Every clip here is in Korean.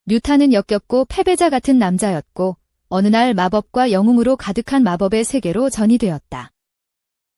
류타는 역겹고 패배자 같은 남자였고 어느 날 마법과 영웅으로 가득한 마법의 세계로 전이 되었다.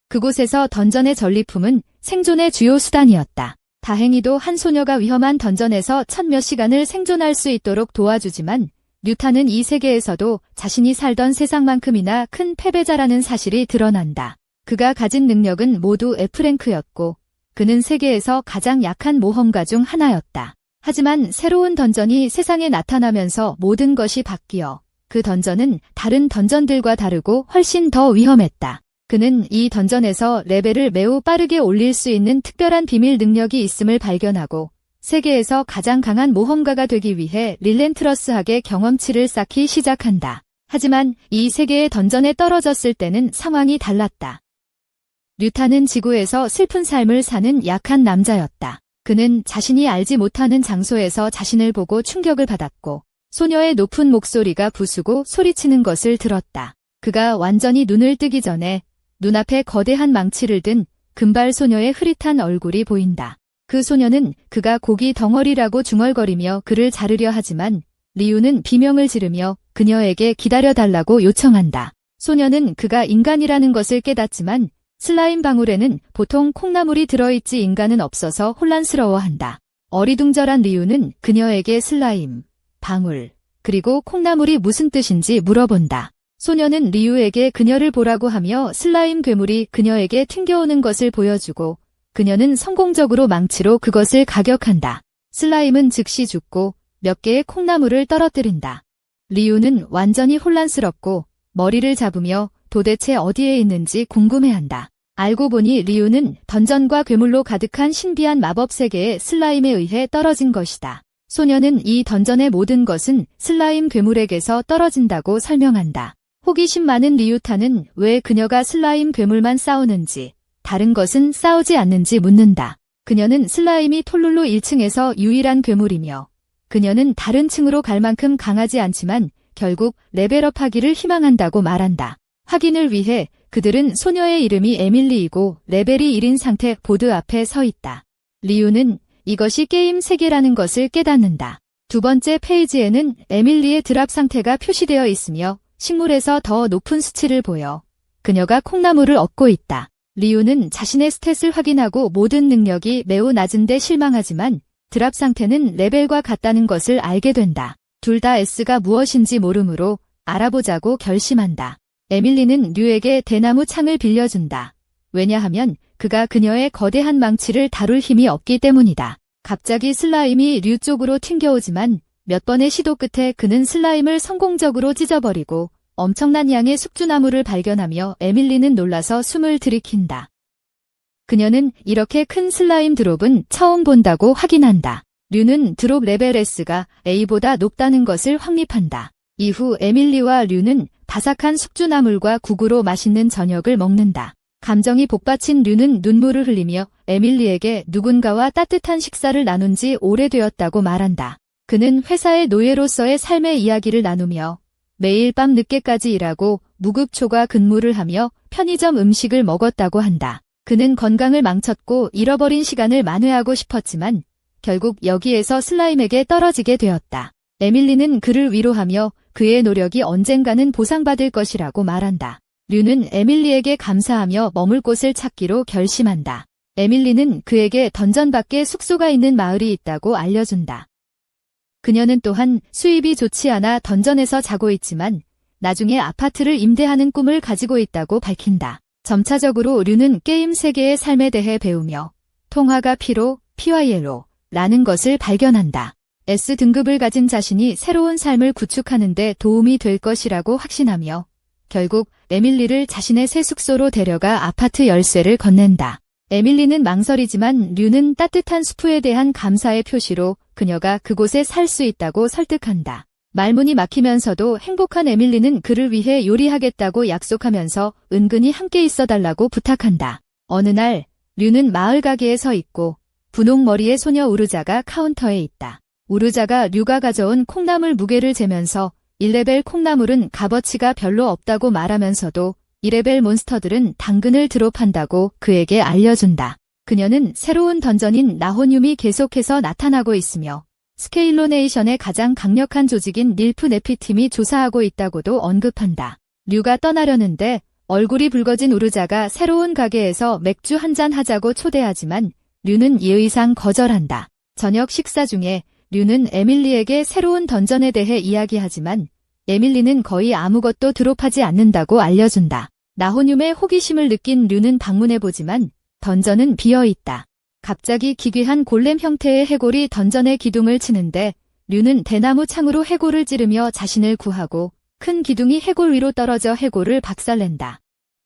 그곳에서 던전의 전리품은 생존의 주요 수단이었다. 다행히도 한 소녀가 위험한 던전에서 천몇 시간을 생존할 수 있도록 도와주지만 류타는 이 세계에서도 자신이 살던 세상만큼이나 큰 패배자라는 사실이 드러난다. 그가 가진 능력은 모두 F랭크였고 그는 세계에서 가장 약한 모험가 중 하나였다. 하지만 새로운 던전이 세상에 나타나면서 모든 것이 바뀌어 그 던전은 다른 던전들과 다르고 훨씬 더 위험했다. 그는 이 던전에서 레벨을 매우 빠르게 올릴 수 있는 특별한 비밀 능력이 있음을 발견하고 세계에서 가장 강한 모험가가 되기 위해 릴렌트러스하게 경험치를 쌓기 시작한다. 하지만 이 세계의 던전에 떨어졌을 때는 상황이 달랐다. 류타는 지구에서 슬픈 삶을 사는 약한 남자였다. 그는 자신이 알지 못하는 장소에서 자신을 보고 충격을 받았고 소녀의 높은 목소리가 부수고 소리치는 것을 들었다. 그가 완전히 눈을 뜨기 전에 눈앞에 거대한 망치를 든 금발 소녀의 흐릿한 얼굴이 보인다. 그 소녀는 그가 고기 덩어리라고 중얼거리며 그를 자르려 하지만 리우는 비명을 지르며 그녀에게 기다려달라고 요청한다. 소녀는 그가 인간이라는 것을 깨닫지만 슬라임 방울에는 보통 콩나물이 들어있지 인간은 없어서 혼란스러워한다. 어리둥절한 리우는 그녀에게 슬라임, 방울, 그리고 콩나물이 무슨 뜻인지 물어본다. 소녀는 리우에게 그녀를 보라고 하며 슬라임 괴물이 그녀에게 튕겨오는 것을 보여주고 그녀는 성공적으로 망치로 그것을 가격한다. 슬라임은 즉시 죽고 몇 개의 콩나물을 떨어뜨린다. 리우는 완전히 혼란스럽고 머리를 잡으며 도대체 어디에 있는지 궁금해한다. 알고 보니 리우는 던전과 괴물로 가득한 신비한 마법 세계에 슬라임에 의해 떨어진 것이다. 소녀는 이 던전의 모든 것은 슬라임 괴물에게서 떨어진다고 설명한다. 호기심 많은 리우타는 왜 그녀가 슬라임 괴물만 싸우는지 다른 것은 싸우지 않는지 묻는다. 그녀는 슬라임이 톨룰루 1층에서 유일한 괴물이며 그녀는 다른 층으로 갈 만큼 강하지 않지만 결국 레벨업하기를 희망한다고 말한다. 확인을 위해 그들은 소녀의 이름이 에밀리이고 레벨이 1인 상태 보드 앞에 서 있다. 리우는 이것이 게임 세계라는 것을 깨닫는다. 두 번째 페이지에는 에밀리의 드랍 상태가 표시되어 있으며 식물에서 더 높은 수치를 보여 그녀가 콩나물을 얻고 있다. 리우는 자신의 스탯을 확인하고 모든 능력이 매우 낮은데 실망하지만 드랍 상태는 레벨과 같다는 것을 알게 된다. 둘 다 S가 무엇인지 모르므로 알아보자고 결심한다. 에밀리는 류에게 대나무 창을 빌려준다. 왜냐하면 그가 그녀의 거대한 망치를 다룰 힘이 없기 때문이다. 갑자기 슬라임이 류 쪽으로 튕겨오지만 몇 번의 시도 끝에 그는 슬라임을 성공적으로 찢어버리고 엄청난 양의 숙주나무를 발견하며 에밀리는 놀라서 숨을 들이킨다. 그녀는 이렇게 큰 슬라임 드롭은 처음 본다고 확인한다. 류는 드롭 레벨 S가 A보다 높다는 것을 확립한다. 이후 에밀리와 류는 바삭한 숙주나물과 국으로 맛있는 저녁을 먹는다. 감정이 복받친 류는 눈물을 흘리며 에밀리에게 누군가와 따뜻한 식사를 나눈 지 오래되었다고 말한다. 그는 회사의 노예로서의 삶의 이야기를 나누며 매일 밤 늦게까지 일하고 무급초과 근무를 하며 편의점 음식을 먹었다고 한다. 그는 건강을 망쳤고 잃어버린 시간을 만회하고 싶었지만 결국 여기에서 슬라임에게 떨어지게 되었다. 에밀리는 그를 위로하며 그의 노력이 언젠가는 보상받을 것이라고 말한다. 류는 에밀리에게 감사하며 머물 곳을 찾기로 결심한다. 에밀리는 그에게 던전 밖에 숙소가 있는 마을이 있다고 알려준다. 그녀는 또한 수입이 좋지 않아 던전에서 자고 있지만 나중에 아파트를 임대하는 꿈을 가지고 있다고 밝힌다. 점차적으로 류는 게임 세계의 삶에 대해 배우며 통화가 P로 PYL로라는 것을 발견한다. S등급을 가진 자신이 새로운 삶을 구축하는 데 도움이 될 것이라고 확신하며 결국 에밀리를 자신의 새 숙소로 데려가 아파트 열쇠를 건넨다. 에밀리는 망설이지만 류는 따뜻한 수프에 대한 감사의 표시로 그녀가 그곳에 살 수 있다고 설득한다. 말문이 막히면서도 행복한 에밀리는 그를 위해 요리하겠다고 약속하면서 은근히 함께 있어달라고 부탁한다. 어느 날 류는 마을 가게에 서 있고 분홍 머리의 소녀 우르자가 카운터에 있다. 우르자가 류가 가져온 콩나물 무게를 재면서 1레벨 콩나물은 값어치가 별로 없다고 말하면서도 2레벨 몬스터들은 당근을 드롭한다고 그에게 알려준다. 그녀는 새로운 던전인 나호늄이 계속해서 나타나고 있으며 스케일로네이션의 가장 강력한 조직인 닐프 네피팀이 조사하고 있다고도 언급한다. 류가 떠나려는데 얼굴이 붉어진 우르자가 새로운 가게에서 맥주 한잔 하자고 초대하지만 류는 예의상 거절한다. 저녁 식사 중에 류는 에밀리에게 새로운 던전에 대해 이야기하지만 에밀리는 거의 아무것도 드롭하지 않는다고 알려준다. 나호뇽의 호기심을 느낀 류는 방문해보지만 던전은 비어있다. 갑자기 기괴한 골렘 형태의 해골이 던전의 기둥을 치는데 류는 대나무 창으로 해골을 찌르며 자신을 구하고 큰 기둥이 해골 위로 떨어져 해골을 박살낸다.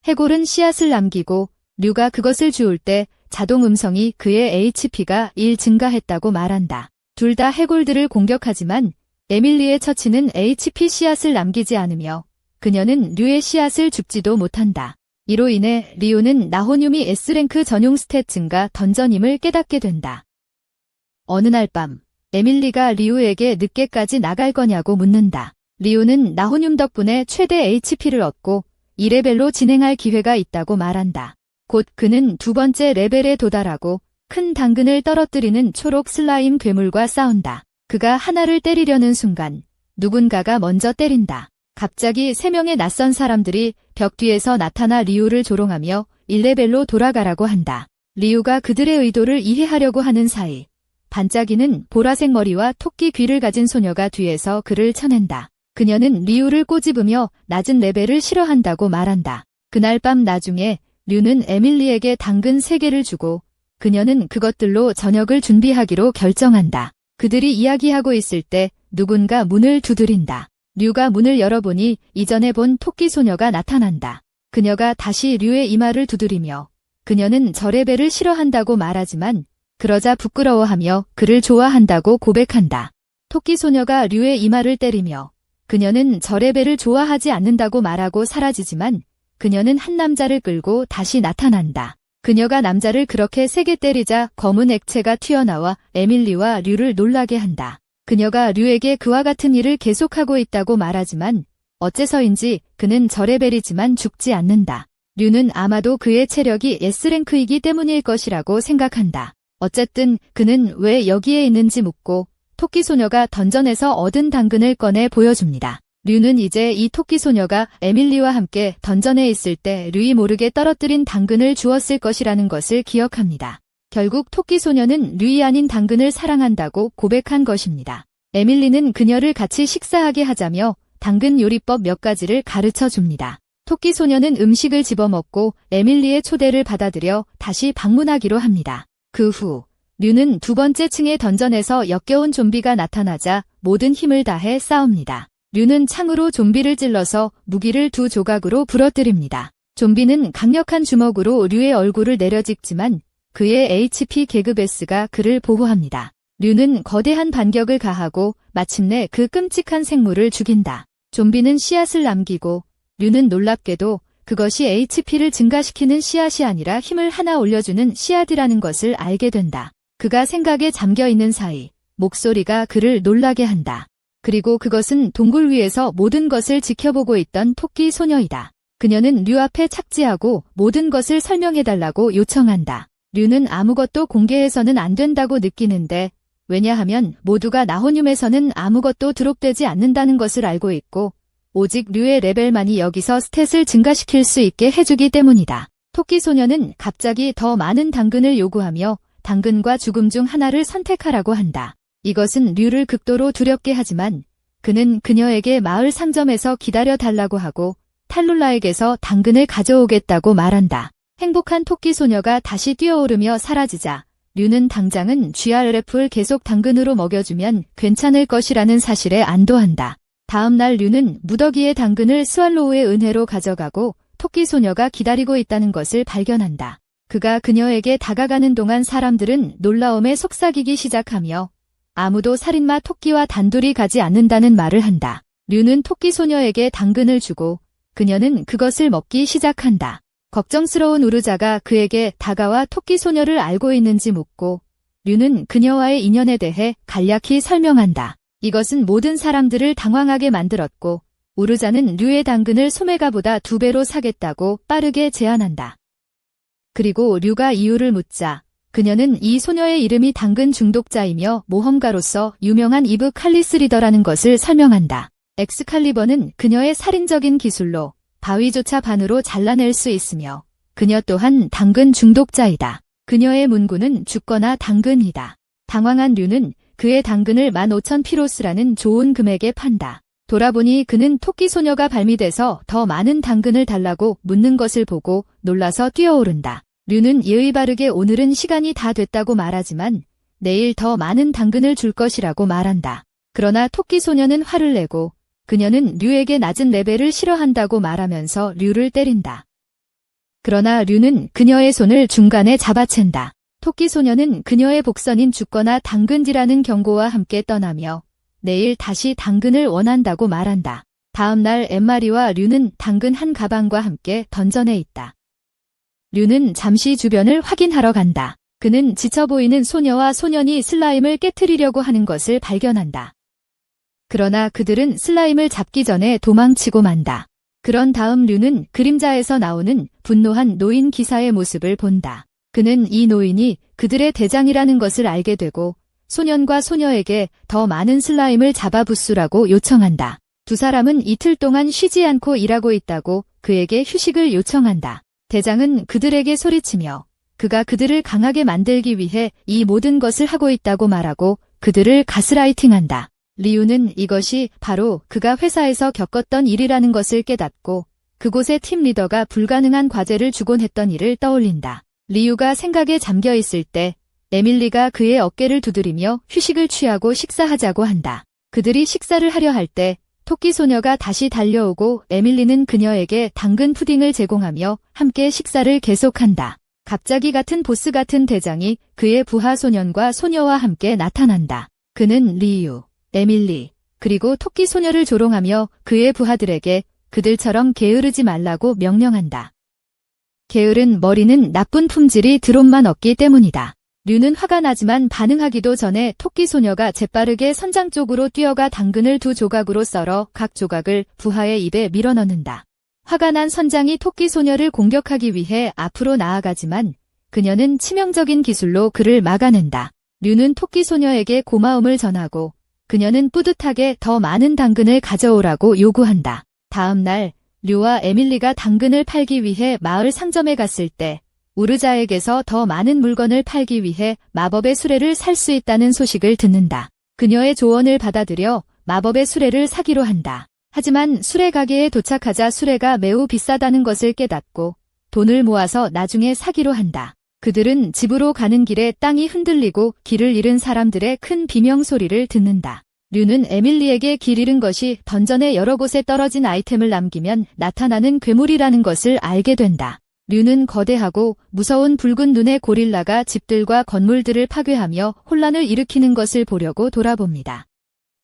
해골은 씨앗을 남기고 류가 그것을 주울 때 자동 음성이 그의 HP가 1 증가했다고 말한다. 둘 다 해골들을 공격하지만 에밀리의 처치는 HP 씨앗을 남기지 않으며 그녀는 류의 씨앗을 줍지도 못한다. 이로 인해 리우는 나호뇽이 S랭크 전용 스탯 증가 던전임을 깨닫게 된다. 어느 날 밤 에밀리가 리우에게 늦게까지 나갈 거냐고 묻는다. 리우는 나호뇽 덕분에 최대 HP를 얻고 2레벨로 진행할 기회가 있다고 말한다. 곧 그는 두 번째 레벨에 도달하고 큰 당근을 떨어뜨리는 초록 슬라임 괴물과 싸운다. 그가 하나를 때리려는 순간 누군가가 먼저 때린다. 갑자기 3명의 낯선 사람들이 벽 뒤에서 나타나 리우를 조롱하며 1레벨로 돌아가라고 한다. 리우가 그들의 의도를 이해하려고 하는 사이 반짝이는 보라색 머리와 토끼 귀를 가진 소녀가 뒤에서 그를 쳐낸다. 그녀는 리우를 꼬집으며 낮은 레벨을 싫어한다고 말한다. 그날 밤 나중에 류는 에밀리에게 당근 3개를 주고 그녀는 그것들로 저녁을 준비하기로 결정한다. 그들이 이야기하고 있을 때 누군가 문을 두드린다. 류가 문을 열어보니 이전에 본 토끼 소녀가 나타난다. 그녀가 다시 류의 이마를 두드리며 그녀는 저레벨을 싫어한다고 말하지만 그러자 부끄러워하며 그를 좋아한다고 고백한다. 토끼 소녀가 류의 이마를 때리며 그녀는 저레벨을 좋아하지 않는다고 말하고 사라지지만 그녀는 한 남자를 끌고 다시 나타난다. 그녀가 남자를 그렇게 세게 때리자 검은 액체가 튀어나와 에밀리와 류를 놀라게 한다. 그녀가 류에게 그와 같은 일을 계속하고 있다고 말하지만 어째서인지 그는 저레벨이지만 죽지 않는다. 류는 아마도 그의 체력이 S랭크이기 때문일 것이라고 생각한다. 어쨌든 그는 왜 여기에 있는지 묻고 토끼 소녀가 던전에서 얻은 당근을 꺼내 보여줍니다. 류는 이제 이 토끼 소녀가 에밀리와 함께 던전에 있을 때 류이 모르게 떨어뜨린 당근을 주었을 것이라는 것을 기억합니다. 결국 토끼 소녀는 류이 아닌 당근을 사랑한다고 고백한 것입니다. 에밀리는 그녀를 같이 식사하게 하자며 당근 요리법 몇 가지를 가르쳐 줍니다. 토끼 소녀는 음식을 집어먹고 에밀리의 초대를 받아들여 다시 방문하기로 합니다. 그 후 류는 두 번째 층의 던전에서 역겨운 좀비가 나타나자 모든 힘을 다해 싸웁니다. 류는 창으로 좀비를 찔러서 무기를 2 조각으로 부러뜨립니다. 좀비는 강력한 주먹으로 류의 얼굴을 내려찍지만 그의 HP 계급 S가 그를 보호합니다. 류는 거대한 반격을 가하고 마침내 그 끔찍한 생물을 죽인다. 좀비는 씨앗을 남기고 류는 놀랍게도 그것이 HP를 증가시키는 씨앗이 아니라 힘을 하나 올려주는 씨앗이라는 것을 알게 된다. 그가 생각에 잠겨 있는 사이 목소리가 그를 놀라게 한다. 그리고 그것은 동굴 위에서 모든 것을 지켜보고 있던 토끼 소녀이다. 그녀는 류 앞에 착지하고 모든 것을 설명해달라고 요청한다. 류는 아무것도 공개해서는 안 된다고 느끼는데 왜냐하면 모두가 나호뇽에서는 아무것도 드롭되지 않는다는 것을 알고 있고 오직 류의 레벨만이 여기서 스탯을 증가시킬 수 있게 해주기 때문이다. 토끼 소녀는 갑자기 더 많은 당근을 요구하며 당근과 죽음 중 하나를 선택하라고 한다. 이것은 류를 극도로 두렵게 하지만 그는 그녀에게 마을 상점에서 기다려달라고 하고 탈룰라에게서 당근을 가져오겠다고 말한다. 행복한 토끼 소녀가 다시 뛰어오르며 사라지자 류는 당장은 GRF를 계속 당근으로 먹여주면 괜찮을 것이라는 사실에 안도한다. 다음 날 류는 무더기의 당근을 스왈로우의 은혜로 가져가고 토끼 소녀가 기다리고 있다는 것을 발견한다. 그가 그녀에게 다가가는 동안 사람들은 놀라움에 속삭이기 시작하며 아무도 살인마 토끼와 단둘이 가지 않는다는 말을 한다. 류는 토끼 소녀에게 당근을 주고 그녀는 그것을 먹기 시작한다. 걱정스러운 우르자가 그에게 다가와 토끼 소녀를 알고 있는지 묻고 류는 그녀와의 인연에 대해 간략히 설명한다. 이것은 모든 사람들을 당황하게 만들었고 우르자는 류의 당근을 소매가보다 2배로 사겠다고 빠르게 제안한다. 그리고 류가 이유를 묻자 그녀는 이 소녀의 이름이 당근 중독자이며 모험가로서 유명한 이브 칼리스 리더라는 것을 설명한다. 엑스칼리버는 그녀의 살인적인 기술로 바위조차 반으로 잘라낼 수 있으며 그녀 또한 당근 중독자이다. 그녀의 문구는 죽거나 당근이다. 당황한 류는 그의 당근을 15,000피로스라는 좋은 금액에 판다. 돌아보니 그는 토끼 소녀가 발미돼서 더 많은 당근을 달라고 묻는 것을 보고 놀라서 뛰어오른다. 류는 예의 바르게 오늘은 시간이 다 됐다고 말하지만 내일 더 많은 당근을 줄 것이라고 말한다. 그러나 토끼 소녀는 화를 내고 그녀는 류에게 낮은 레벨을 싫어한다고 말하면서 류를 때린다. 그러나 류는 그녀의 손을 중간에 잡아챈다. 토끼 소녀는 그녀의 복선인 죽거나 당근지라는 경고와 함께 떠나며 내일 다시 당근을 원한다고 말한다. 다음 날 엠마리와 류는 당근 한 가방과 함께 던전에 있다. 류는 잠시 주변을 확인하러 간다. 그는 지쳐 보이는 소녀와 소년이 슬라임을 깨트리려고 하는 것을 발견한다. 그러나 그들은 슬라임을 잡기 전에 도망치고 만다. 그런 다음 류는 그림자에서 나오는 분노한 노인 기사의 모습을 본다. 그는 이 노인이 그들의 대장이라는 것을 알게 되고 소년과 소녀에게 더 많은 슬라임을 잡아 부수라고 요청한다. 두 사람은 이틀 동안 쉬지 않고 일하고 있다고 그에게 휴식을 요청한다. 대장은 그들에게 소리치며 그가 그들을 강하게 만들기 위해 이 모든 것을 하고 있다고 말하고 그들을 가스라이팅한다. 리우는 이것이 바로 그가 회사에서 겪었던 일이라는 것을 깨닫고 그곳의 팀 리더가 불가능한 과제를 주곤 했던 일을 떠올린다. 리우가 생각에 잠겨 있을 때 에밀리가 그의 어깨를 두드리며 휴식을 취하고 식사하자고 한다. 그들이 식사를 하려 할 때 토끼 소녀가 다시 달려오고 에밀리는 그녀에게 당근 푸딩을 제공하며 함께 식사를 계속한다. 갑자기 같은 보스 같은 대장이 그의 부하 소년과 소녀와 함께 나타난다. 그는 리우, 에밀리, 그리고 토끼 소녀를 조롱하며 그의 부하들에게 그들처럼 게으르지 말라고 명령한다. 게으른 머리는 나쁜 품질이 드롭만 없기 때문이다. 류는 화가 나지만 반응하기도 전에 토끼 소녀가 재빠르게 선장 쪽으로 뛰어가 당근을 두 조각으로 썰어 각 조각을 부하의 입에 밀어넣는다. 화가 난 선장이 토끼 소녀를 공격하기 위해 앞으로 나아가지만 그녀는 치명적인 기술로 그를 막아낸다. 류는 토끼 소녀에게 고마움을 전하고 그녀는 뿌듯하게 더 많은 당근을 가져오라고 요구한다. 다음 날 류와 에밀리가 당근을 팔기 위해 마을 상점에 갔을 때 우르자에게서 더 많은 물건을 팔기 위해 마법의 수레를 살 수 있다는 소식을 듣는다. 그녀의 조언을 받아들여 마법의 수레를 사기로 한다. 하지만 수레 가게에 도착하자 수레가 매우 비싸다는 것을 깨닫고 돈을 모아서 나중에 사기로 한다. 그들은 집으로 가는 길에 땅이 흔들리고 길을 잃은 사람들의 큰 비명 소리를 듣는다. 류는 에밀리에게 길 잃은 것이 던전의 여러 곳에 떨어진 아이템을 남기면 나타나는 괴물이라는 것을 알게 된다. 류는 거대하고 무서운 붉은 눈의 고릴라가 집들과 건물들을 파괴하며 혼란을 일으키는 것을 보려고 돌아봅니다.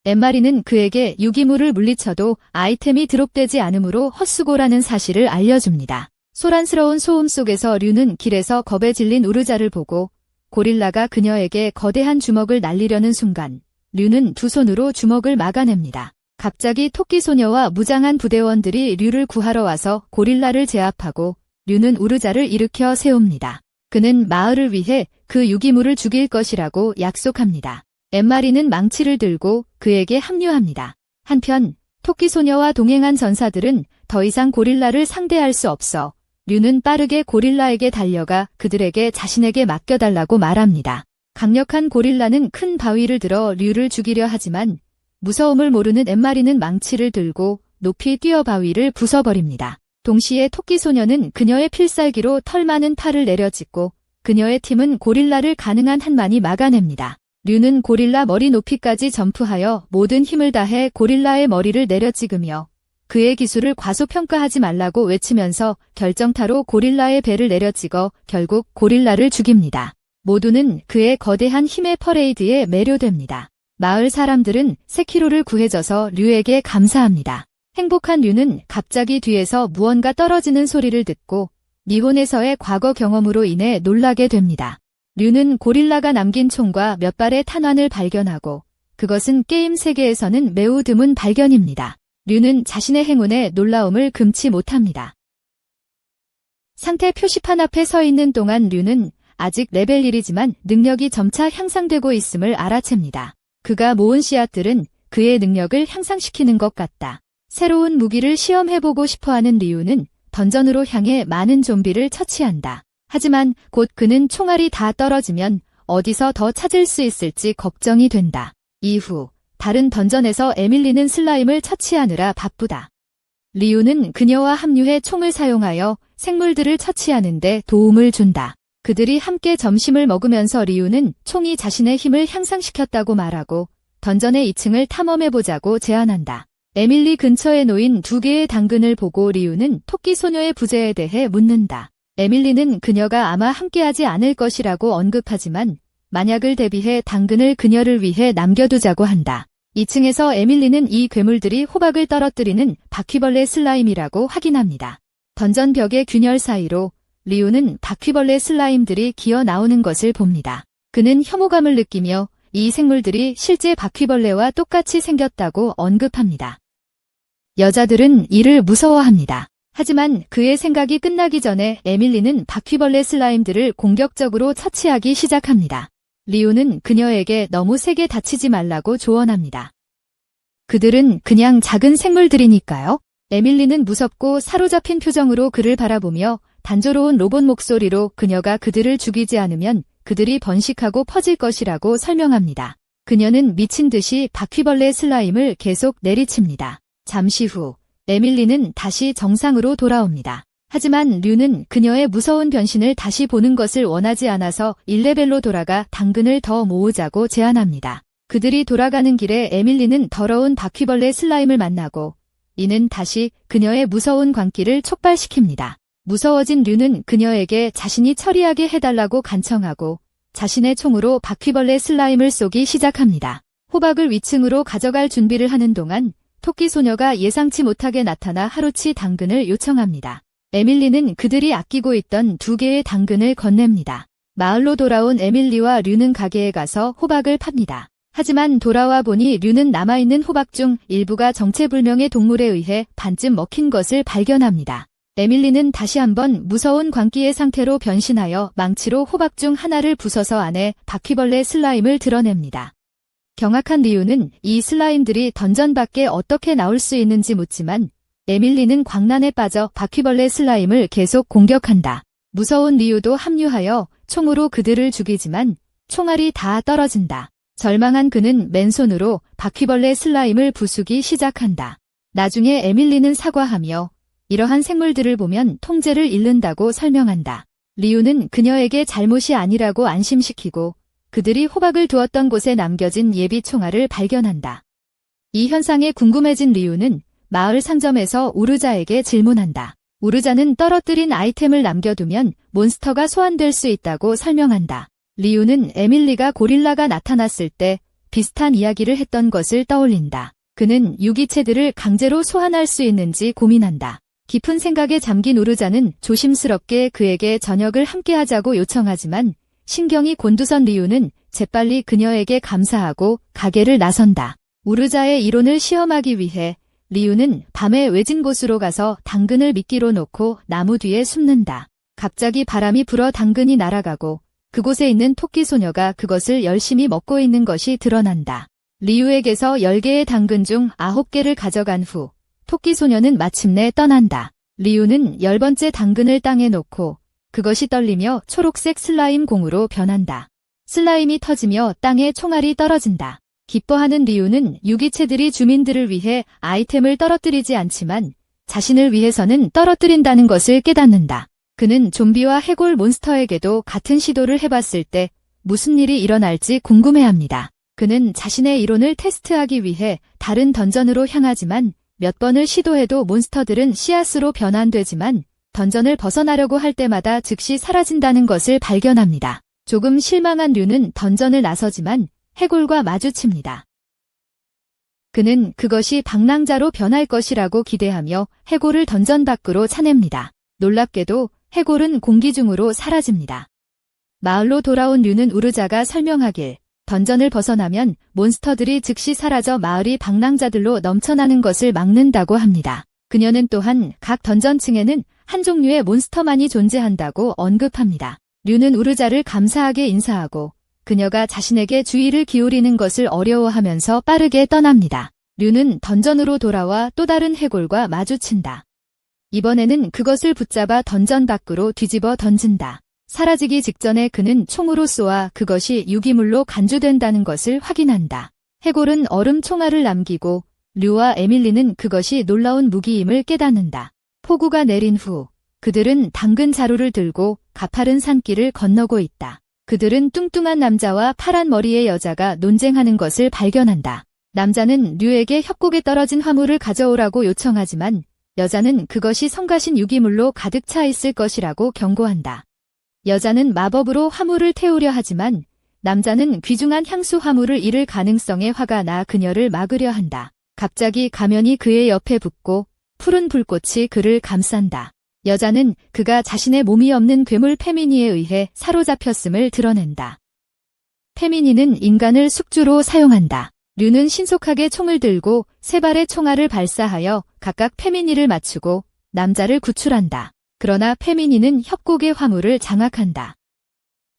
엠마리는 그에게 유기물을 물리쳐도 아이템이 드롭되지 않으므로 헛수고라는 사실을 알려줍니다. 소란스러운 소음 속에서 류는 길에서 겁에 질린 우르자를 보고 고릴라가 그녀에게 거대한 주먹을 날리려는 순간 류는 두 손으로 주먹을 막아냅니다. 갑자기 토끼 소녀와 무장한 부대원들이 류를 구하러 와서 고릴라를 제압하고 류는 우르자를 일으켜 세웁니다. 그는 마을을 위해 그 유기물을 죽일 것이라고 약속합니다. 엠마리는 망치를 들고 그에게 합류합니다. 한편 토끼 소녀와 동행한 전사들은 더 이상 고릴라를 상대할 수 없어 류는 빠르게 고릴라에게 달려가 그들에게 자신에게 맡겨달라고 말합니다. 강력한 고릴라는 큰 바위를 들어 류를 죽이려 하지만 무서움을 모르는 엠마리는 망치를 들고 높이 뛰어 바위를 부숴버립니다. 동시에 토끼 소녀는 그녀의 필살기로 털 많은 팔을 내려찍고 그녀의 팀은 고릴라를 가능한 한 많이 막아냅니다. 류는 고릴라 머리 높이까지 점프하여 모든 힘을 다해 고릴라의 머리를 내려찍으며 그의 기술을 과소평가하지 말라고 외치면서 결정타로 고릴라의 배를 내려찍어 결국 고릴라를 죽입니다. 모두는 그의 거대한 힘의 퍼레이드에 매료됩니다. 마을 사람들은 세키로를 구해줘서 류에게 감사합니다. 행복한 류는 갑자기 뒤에서 무언가 떨어지는 소리를 듣고 니혼에서의 과거 경험으로 인해 놀라게 됩니다. 류는 고릴라가 남긴 총과 몇 발의 탄환을 발견하고 그것은 게임 세계에서는 매우 드문 발견입니다. 류는 자신의 행운에 놀라움을 금치 못합니다. 상태 표시판 앞에 서 있는 동안 류는 아직 레벨 1이지만 능력이 점차 향상되고 있음을 알아챕니다. 그가 모은 씨앗들은 그의 능력을 향상시키는 것 같다. 새로운 무기를 시험해보고 싶어하는 리우는 던전으로 향해 많은 좀비를 처치한다. 하지만 곧 그는 총알이 다 떨어지면 어디서 더 찾을 수 있을지 걱정이 된다. 이후 다른 던전에서 에밀리는 슬라임을 처치하느라 바쁘다. 리우는 그녀와 합류해 총을 사용하여 생물들을 처치하는 데 도움을 준다. 그들이 함께 점심을 먹으면서 리우는 총이 자신의 힘을 향상시켰다고 말하고 던전의 2층을 탐험해보자고 제안한다. 에밀리 근처에 놓인 2개의 당근을 보고 리우는 토끼 소녀의 부재에 대해 묻는다. 에밀리는 그녀가 아마 함께하지 않을 것이라고 언급하지만 만약을 대비해 당근을 그녀를 위해 남겨두자고 한다. 2층에서 에밀리는 이 괴물들이 호박을 떨어뜨리는 바퀴벌레 슬라임이라고 확인합니다. 던전 벽의 균열 사이로 리우는 바퀴벌레 슬라임들이 기어 나오는 것을 봅니다. 그는 혐오감을 느끼며 이 생물들이 실제 바퀴벌레와 똑같이 생겼다고 언급합니다. 여자들은 이를 무서워합니다. 하지만 그의 생각이 끝나기 전에 에밀리는 바퀴벌레 슬라임들을 공격적으로 처치하기 시작합니다. 리우는 그녀에게 너무 세게 다치지 말라고 조언합니다. 그들은 그냥 작은 생물들이니까요. 에밀리는 무섭고 사로잡힌 표정으로 그를 바라보며 단조로운 로봇 목소리로 그녀가 그들을 죽이지 않으면 그들이 번식하고 퍼질 것이라고 설명합니다. 그녀는 미친 듯이 바퀴벌레 슬라임을 계속 내리칩니다. 잠시 후 에밀리는 다시 정상으로 돌아옵니다. 하지만 류는 그녀의 무서운 변신을 다시 보는 것을 원하지 않아서 1레벨로 돌아가 당근을 더 모으자고 제안합니다. 그들이 돌아가는 길에 에밀리는 더러운 바퀴벌레 슬라임을 만나고 이는 다시 그녀의 무서운 광기를 촉발시킵니다. 무서워진 류는 그녀에게 자신이 처리하게 해달라고 간청하고 자신의 총으로 바퀴벌레 슬라임을 쏘기 시작합니다. 호박을 위층으로 가져갈 준비를 하는 동안 토끼 소녀가 예상치 못하게 나타나 하루치 당근을 요청합니다. 에밀리는 그들이 아끼고 있던 2개의 당근을 건넵니다. 마을로 돌아온 에밀리와 류는 가게에 가서 호박을 팝니다. 하지만 돌아와 보니 류는 남아있는 호박 중 일부가 정체불명의 동물에 의해 반쯤 먹힌 것을 발견합니다. 에밀리는 다시 한번 무서운 광기의 상태로 변신하여 망치로 호박 중 하나를 부숴서 안에 바퀴벌레 슬라임을 드러냅니다. 경악한 리우는 이 슬라임들이 던전 밖에 어떻게 나올 수 있는지 묻지만 에밀리는 광란에 빠져 바퀴벌레 슬라임을 계속 공격한다. 무서운 리우도 합류하여 총으로 그들을 죽이지만 총알이 다 떨어진다. 절망한 그는 맨손으로 바퀴벌레 슬라임을 부수기 시작한다. 나중에 에밀리는 사과하며 이러한 생물들을 보면 통제를 잃는다고 설명한다. 리우는 그녀에게 잘못이 아니라고 안심시키고 그들이 호박을 두었던 곳에 남겨진 예비 총알을 발견한다. 이 현상에 궁금해진 리우는 마을 상점에서 우르자에게 질문한다. 우르자는 떨어뜨린 아이템을 남겨두면 몬스터가 소환될 수 있다고 설명한다. 리우는 에밀리가 고릴라가 나타났을 때 비슷한 이야기를 했던 것을 떠올린다. 그는 유기체들을 강제로 소환할 수 있는지 고민한다. 깊은 생각에 잠긴 우르자는 조심스럽게 그에게 저녁을 함께하자고 요청하지만 신경이 곤두선 리우는 재빨리 그녀에게 감사하고 가게를 나선다. 우르자의 이론을 시험하기 위해 리우는 밤에 외진 곳으로 가서 당근을 미끼로 놓고 나무 뒤에 숨는다. 갑자기 바람이 불어 당근이 날아가고 그곳에 있는 토끼 소녀가 그것을 열심히 먹고 있는 것이 드러난다. 리우에게서 10개의 당근 중 9개를 가져간 후 토끼 소녀는 마침내 떠난다. 리우는 10번째 당근을 땅에 놓고 그것이 떨리며 초록색 슬라임 공으로 변한다. 슬라임이 터지며 땅에 총알이 떨어진다. 기뻐하는 리우는 유기체들이 주민들을 위해 아이템을 떨어뜨리지 않지만 자신을 위해서는 떨어뜨린다는 것을 깨닫는다. 그는 좀비와 해골 몬스터에게도 같은 시도를 해봤을 때 무슨 일이 일어날지 궁금해합니다. 그는 자신의 이론을 테스트하기 위해 다른 던전으로 향하지만 몇 번을 시도해도 몬스터들은 씨앗으로 변환되지만 던전을 벗어나려고 할 때마다 즉시 사라진다는 것을 발견합니다. 조금 실망한 류는 던전을 나서지만 해골과 마주칩니다. 그는 그것이 방랑자로 변할 것이라고 기대하며 해골을 던전 밖으로 차냅니다. 놀랍게도 해골은 공기 중으로 사라집니다. 마을로 돌아온 류는 우르자가 설명하길 던전을 벗어나면 몬스터들이 즉시 사라져 마을이 방랑자들로 넘쳐나는 것을 막는다고 합니다. 그녀는 또한 각 던전층에는 한 종류의 몬스터만이 존재한다고 언급합니다. 류는 우르자를 감사하게 인사하고 그녀가 자신에게 주의를 기울이는 것을 어려워하면서 빠르게 떠납니다. 류는 던전으로 돌아와 또 다른 해골과 마주친다. 이번에는 그것을 붙잡아 던전 밖으로 뒤집어 던진다. 사라지기 직전에 그는 총으로 쏘아 그것이 유기물로 간주된다는 것을 확인한다. 해골은 얼음 총알을 남기고 류와 에밀리는 그것이 놀라운 무기임을 깨닫는다. 폭우가 내린 후 그들은 당근 자루를 들고 가파른 산길을 건너고 있다. 그들은 뚱뚱한 남자와 파란 머리의 여자가 논쟁하는 것을 발견한다. 남자는 류에게 협곡에 떨어진 화물을 가져오라고 요청하지만 여자는 그것이 성가신 유기물로 가득 차 있을 것이라고 경고한다. 여자는 마법으로 화물을 태우려 하지만 남자는 귀중한 향수 화물을 잃을 가능성에 화가 나 그녀를 막으려 한다. 갑자기 가면이 그의 옆에 붙고 푸른 불꽃이 그를 감싼다. 여자는 그가 자신의 몸이 없는 괴물 페미니에 의해 사로잡혔음을 드러낸다. 페미니는 인간을 숙주로 사용한다. 류는 신속하게 총을 들고 세 발의 총알을 발사하여 각각 페미니를 맞추고 남자를 구출한다. 그러나 페미니는 협곡의 화물을 장악한다.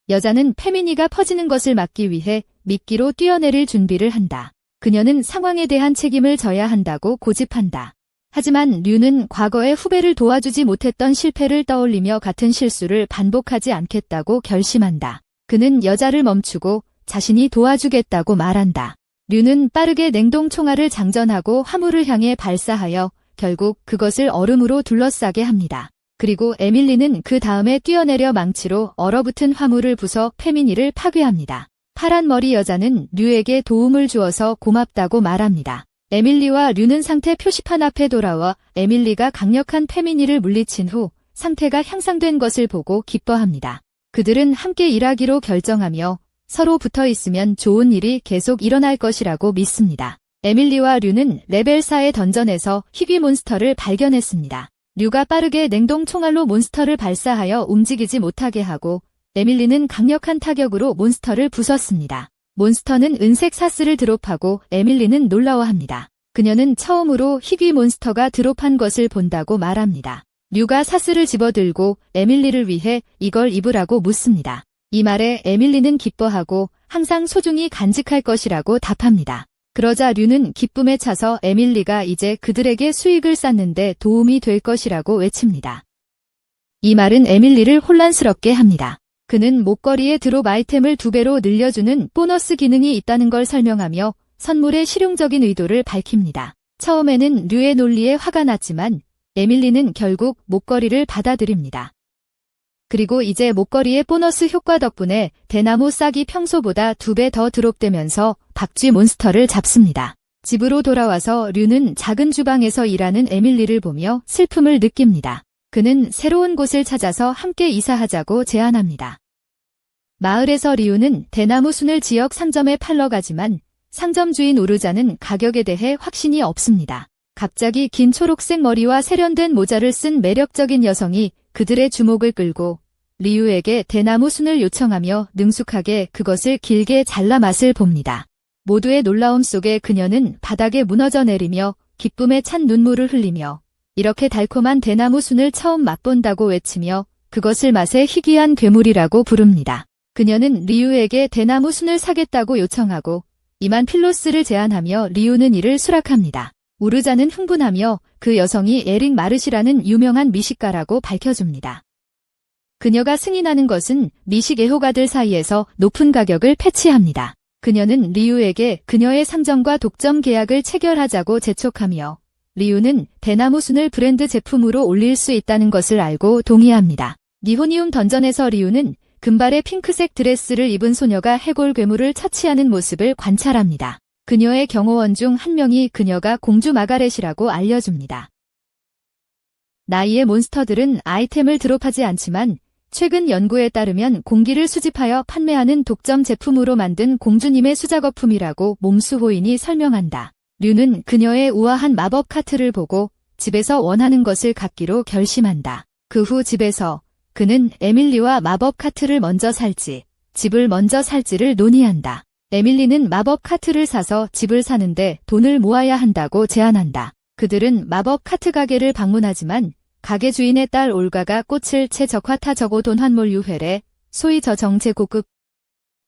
여자는 페미니가 퍼지는 것을 막기 위해 미끼로 뛰어내릴 준비를 한다. 그녀는 상황에 대한 책임을 져야 한다고 고집한다. 하지만 류는 과거에 후배를 도와주지 못했던 실패를 떠올리며 같은 실수를 반복하지 않겠다고 결심한다. 그는 여자를 멈추고 자신이 도와주겠다고 말한다. 류는 빠르게 냉동 총알을 장전하고 화물을 향해 발사하여 결국 그것을 얼음으로 둘러싸게 합니다. 그리고 에밀리는 그 다음에 뛰어내려 망치로 얼어붙은 화물을 부숴 페미니를 파괴합니다. 파란 머리 여자는 류에게 도움을 주어서 고맙다고 말합니다. 에밀리와 류는 상태 표시판 앞에 돌아와 에밀리가 강력한 페미니를 물리친 후 상태가 향상된 것을 보고 기뻐합니다. 그들은 함께 일하기로 결정하며 서로 붙어 있으면 좋은 일이 계속 일어날 것이라고 믿습니다. 에밀리와 류는 레벨 4의 던전에서 희귀 몬스터를 발견했습니다. 류가 빠르게 냉동 총알로 몬스터를 발사하여 움직이지 못하게 하고 에밀리는 강력한 타격으로 몬스터를 부쉈습니다. 몬스터는 은색 사스를 드롭하고 에밀리는 놀라워합니다. 그녀는 처음으로 희귀 몬스터가 드롭한 것을 본다고 말합니다. 류가 사스를 집어들고 에밀리를 위해 이걸 입으라고 묻습니다. 이 말에 에밀리는 기뻐하고 항상 소중히 간직할 것이라고 답합니다. 그러자 류는 기쁨에 차서 에밀리가 이제 그들에게 수익을 쌓는데 도움이 될 것이라고 외칩니다. 이 말은 에밀리를 혼란스럽게 합니다. 그는 목걸이에 드롭 아이템을 2배로 늘려주는 보너스 기능이 있다는 걸 설명하며 선물의 실용적인 의도를 밝힙니다. 처음에는 류의 논리에 화가 났지만 에밀리는 결국 목걸이를 받아들입니다. 그리고 이제 목걸이의 보너스 효과 덕분에 대나무 싹이 평소보다 2배 더 드롭되면서 박쥐 몬스터를 잡습니다. 집으로 돌아와서 류는 작은 주방에서 일하는 에밀리를 보며 슬픔을 느낍니다. 그는 새로운 곳을 찾아서 함께 이사하자고 제안합니다. 마을에서 리우는 대나무 순을 지역 상점에 팔러 가지만 상점 주인 우르자는 가격에 대해 확신이 없습니다. 갑자기 긴 초록색 머리와 세련된 모자를 쓴 매력적인 여성이 그들의 주목을 끌고 리우에게 대나무 순을 요청하며 능숙하게 그것을 길게 잘라 맛을 봅니다. 모두의 놀라움 속에 그녀는 바닥에 무너져 내리며 기쁨에 찬 눈물을 흘리며 이렇게 달콤한 대나무 순을 처음 맛본다고 외치며 그것을 맛의 희귀한 괴물이라고 부릅니다. 그녀는 리우에게 대나무 순을 사겠다고 요청하고 이만 필로스를 제안하며 리우는 이를 수락합니다. 우르자는 흥분하며 그 여성이 에릭 마르시라는 유명한 미식가라고 밝혀줍니다. 그녀가 승인하는 것은 미식 애호가들 사이에서 높은 가격을 패치합니다. 그녀는 리우에게 그녀의 상점과 독점 계약을 체결하자고 재촉하며 리우는 대나무 순을 브랜드 제품으로 올릴 수 있다는 것을 알고 동의합니다. 니호니움 던전에서 리우는 금발의 핑크색 드레스를 입은 소녀가 해골 괴물을 처치하는 모습을 관찰합니다. 그녀의 경호원 중 한 명이 그녀가 공주 마가렛이라고 알려줍니다. 나이의 몬스터들은 아이템을 드롭하지 않지만 최근 연구에 따르면 공기를 수집하여 판매하는 독점 제품으로 만든 공주님의 수작업품이라고 몸수호인이 설명한다. 류는 그녀의 우아한 마법 카트를 보고 집에서 원하는 것을 갖기로 결심한다. 그 후 집에서 그는 에밀리와 마법 카트를 먼저 살지, 집을 먼저 살지를 논의한다. 에밀리는 마법 카트를 사서 집을 사는데 돈을 모아야 한다고 제안한다. 그들은 마법 카트 가게를 방문하지만 가게 주인의 딸 올가가 꽃을 채 적화타 적어 돈 환몰 유회래 소위 저정 제9급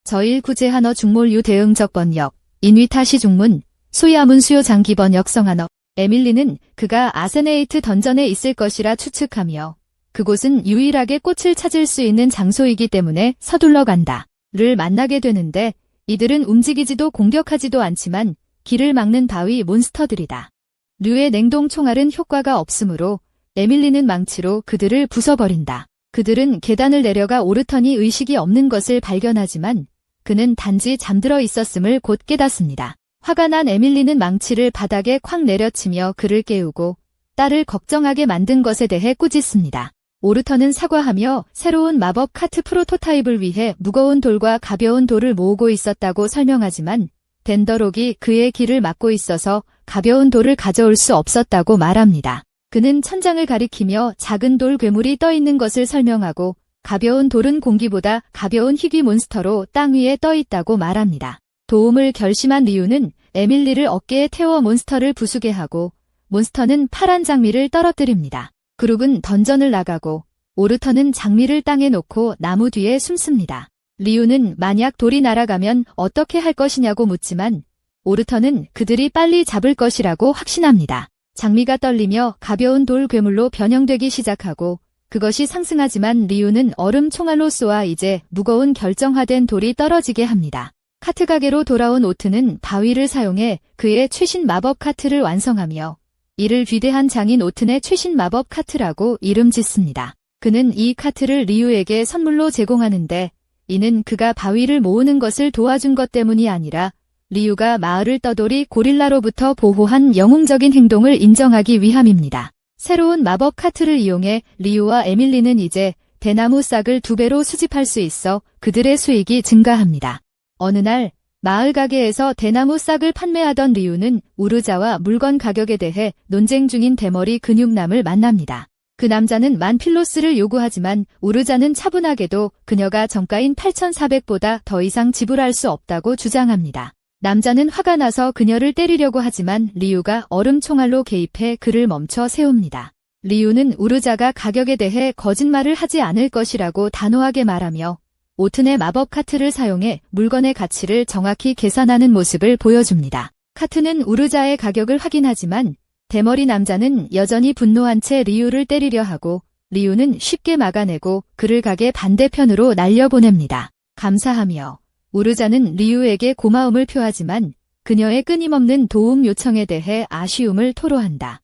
저1구제한어 중몰유 대응적 번역 인위타시 중문 소위 아문수요 장기 번역 성한어 에밀리는 그가 아세네이트 던전에 있을 것이라 추측하며 그곳은 유일하게 꽃을 찾을 수 있는 장소이기 때문에 서둘러 간다. 를 만나게 되는데 이들은 움직이지도 공격하지도 않지만 길을 막는 바위 몬스터들이다. 류의 냉동 총알은 효과가 없으므로 에밀리는 망치로 그들을 부숴버린다. 그들은 계단을 내려가 오르터니 의식이 없는 것을 발견하지만 그는 단지 잠들어 있었음을 곧 깨닫습니다. 화가 난 에밀리는 망치를 바닥에 콱 내려치며 그를 깨우고 딸을 걱정하게 만든 것에 대해 꾸짖습니다. 오르터는 사과하며 새로운 마법 카트 프로토타입을 위해 무거운 돌과 가벼운 돌을 모으고 있었다고 설명하지만 덴더록이 그의 길을 막고 있어서 가벼운 돌을 가져올 수 없었다고 말합니다. 그는 천장을 가리키며 작은 돌 괴물이 떠 있는 것을 설명하고 가벼운 돌은 공기보다 가벼운 희귀 몬스터로 땅 위에 떠 있다고 말합니다. 도움을 결심한 리우는 에밀리를 어깨에 태워 몬스터를 부수게 하고 몬스터는 파란 장미를 떨어뜨립니다. 그룹은 던전을 나가고 오르터는 장미를 땅에 놓고 나무 뒤에 숨습니다. 리우는 만약 돌이 날아가면 어떻게 할 것이냐고 묻지만 오르터는 그들이 빨리 잡을 것이라고 확신합니다. 장미가 떨리며 가벼운 돌 괴물로 변형되기 시작하고 그것이 상승하지만 리우는 얼음 총알로 쏘아 이제 무거운 결정화된 돌이 떨어지게 합니다. 카트 가게로 돌아온 오트는 바위를 사용해 그의 최신 마법 카트를 완성하며 이를 위대한 장인 오튼의 최신 마법 카트라고 이름 짓습니다. 그는 이 카트를 리우에게 선물로 제공하는데 이는 그가 바위를 모으는 것을 도와준 것 때문이 아니라 리우가 마을을 떠돌이 고릴라로부터 보호한 영웅적인 행동을 인정하기 위함입니다. 새로운 마법 카트를 이용해 리우와 에밀리는 이제 대나무 싹을 2배로 수집할 수 있어 그들의 수익이 증가합니다. 어느 날 마을 가게에서 대나무 싹을 판매하던 리우는 우르자와 물건 가격에 대해 논쟁 중인 대머리 근육남을 만납니다. 그 남자는 10,000필로스를 요구하지만 우르자는 차분하게도 그녀가 정가인 8,400보다 더 이상 지불할 수 없다고 주장합니다. 남자는 화가 나서 그녀를 때리려고 하지만 리우가 얼음 총알로 개입해 그를 멈춰 세웁니다. 리우는 우르자가 가격에 대해 거짓말을 하지 않을 것이라고 단호하게 말하며 오튼의 마법 카트를 사용해 물건의 가치를 정확히 계산하는 모습을 보여줍니다. 카트는 우르자의 가격을 확인하지만 대머리 남자는 여전히 분노한 채 리우를 때리려 하고 리우는 쉽게 막아내고 그를 가게 반대편으로 날려보냅니다. 감사하며 우르자는 리우에게 고마움을 표하지만 그녀의 끊임없는 도움 요청에 대해 아쉬움을 토로한다.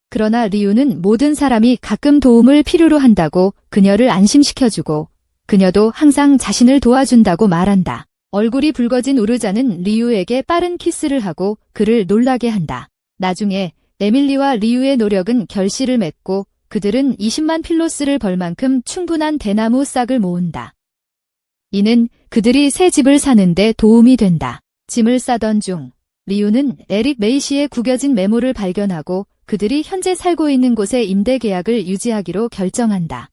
그러나 리우는 모든 사람이 가끔 도움을 필요로 한다고 그녀를 안심시켜주고 그녀도 항상 자신을 도와준다고 말한다. 얼굴이 붉어진 우르자는 리우에게 빠른 키스를 하고 그를 놀라게 한다. 나중에 에밀리와 리우의 노력은 결실을 맺고 그들은 20만 필로스를 벌 만큼 충분한 대나무 싹을 모은다. 이는 그들이 새 집을 사는데 도움이 된다. 짐을 싸던 중 리우는 에릭 메이시의 구겨진 메모를 발견하고 그들이 현재 살고 있는 곳의 임대 계약을 유지하기로 결정한다.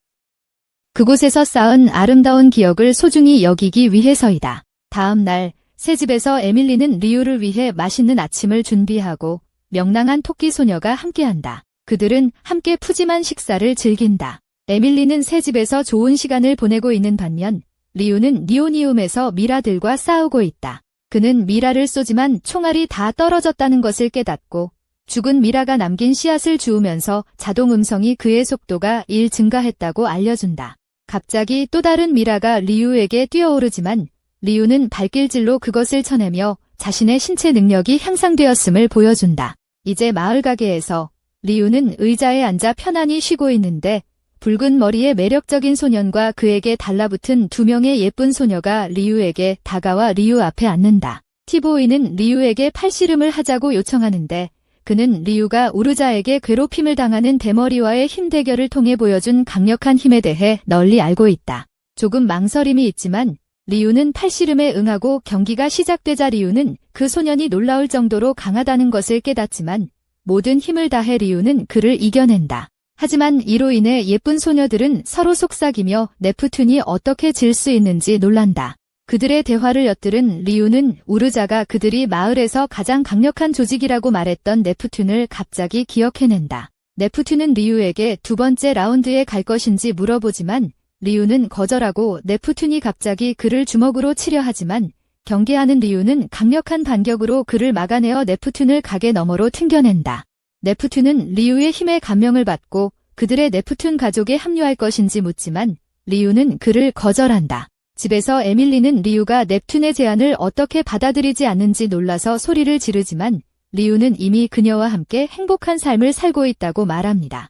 그곳에서 쌓은 아름다운 기억을 소중히 여기기 위해서이다. 다음 날 새 집에서 에밀리는 리우를 위해 맛있는 아침을 준비하고 명랑한 토끼 소녀가 함께한다. 그들은 함께 푸짐한 식사를 즐긴다. 에밀리는 새 집에서 좋은 시간을 보내고 있는 반면 리우는 니오니움에서 미라들과 싸우고 있다. 그는 미라를 쏘지만 총알이 다 떨어졌다는 것을 깨닫고 죽은 미라가 남긴 씨앗을 주우면서 자동 음성이 그의 속도가 1 증가했다고 알려준다. 갑자기 또 다른 미라가 리우에게 뛰어오르지만 리우는 발길질로 그것을 쳐내며 자신의 신체 능력이 향상되었음을 보여준다. 이제 마을 가게에서 리우는 의자에 앉아 편안히 쉬고 있는데 붉은 머리의 매력적인 소년과 그에게 달라붙은 2명의 예쁜 소녀가 리우에게 다가와 리우 앞에 앉는다. 티보이는 리우에게 팔씨름을 하자고 요청하는데 그는 리우가 우르자에게 괴롭힘을 당하는 대머리와의 힘 대결을 통해 보여준 강력한 힘에 대해 널리 알고 있다. 조금 망설임이 있지만 리우는 팔씨름에 응하고 경기가 시작되자 리우는 그 소년이 놀라울 정도로 강하다는 것을 깨닫지만 모든 힘을 다해 리우는 그를 이겨낸다. 하지만 이로 인해 예쁜 소녀들은 서로 속삭이며 네프튠이 어떻게 질 수 있는지 놀란다. 그들의 대화를 엿들은 리우는 우르자가 그들이 마을에서 가장 강력한 조직이라고 말했던 네프튠을 갑자기 기억해낸다. 네프튠은 리우에게 2번째 라운드에 갈 것인지 물어보지만 리우는 거절하고 네프툰이 갑자기 그를 주먹으로 치려 하지만 경계하는 리우는 강력한 반격으로 그를 막아내어 네프툰을 가게 너머로 튕겨낸다. 네프툰은 리우의 힘에 감명을 받고 그들의 네프툰 가족에 합류할 것인지 묻지만 리우는 그를 거절한다. 집에서 에밀리는 리우가 넵툰의 제안을 어떻게 받아들이지 않는지 놀라서 소리를 지르지만 리우는 이미 그녀와 함께 행복한 삶을 살고 있다고 말합니다.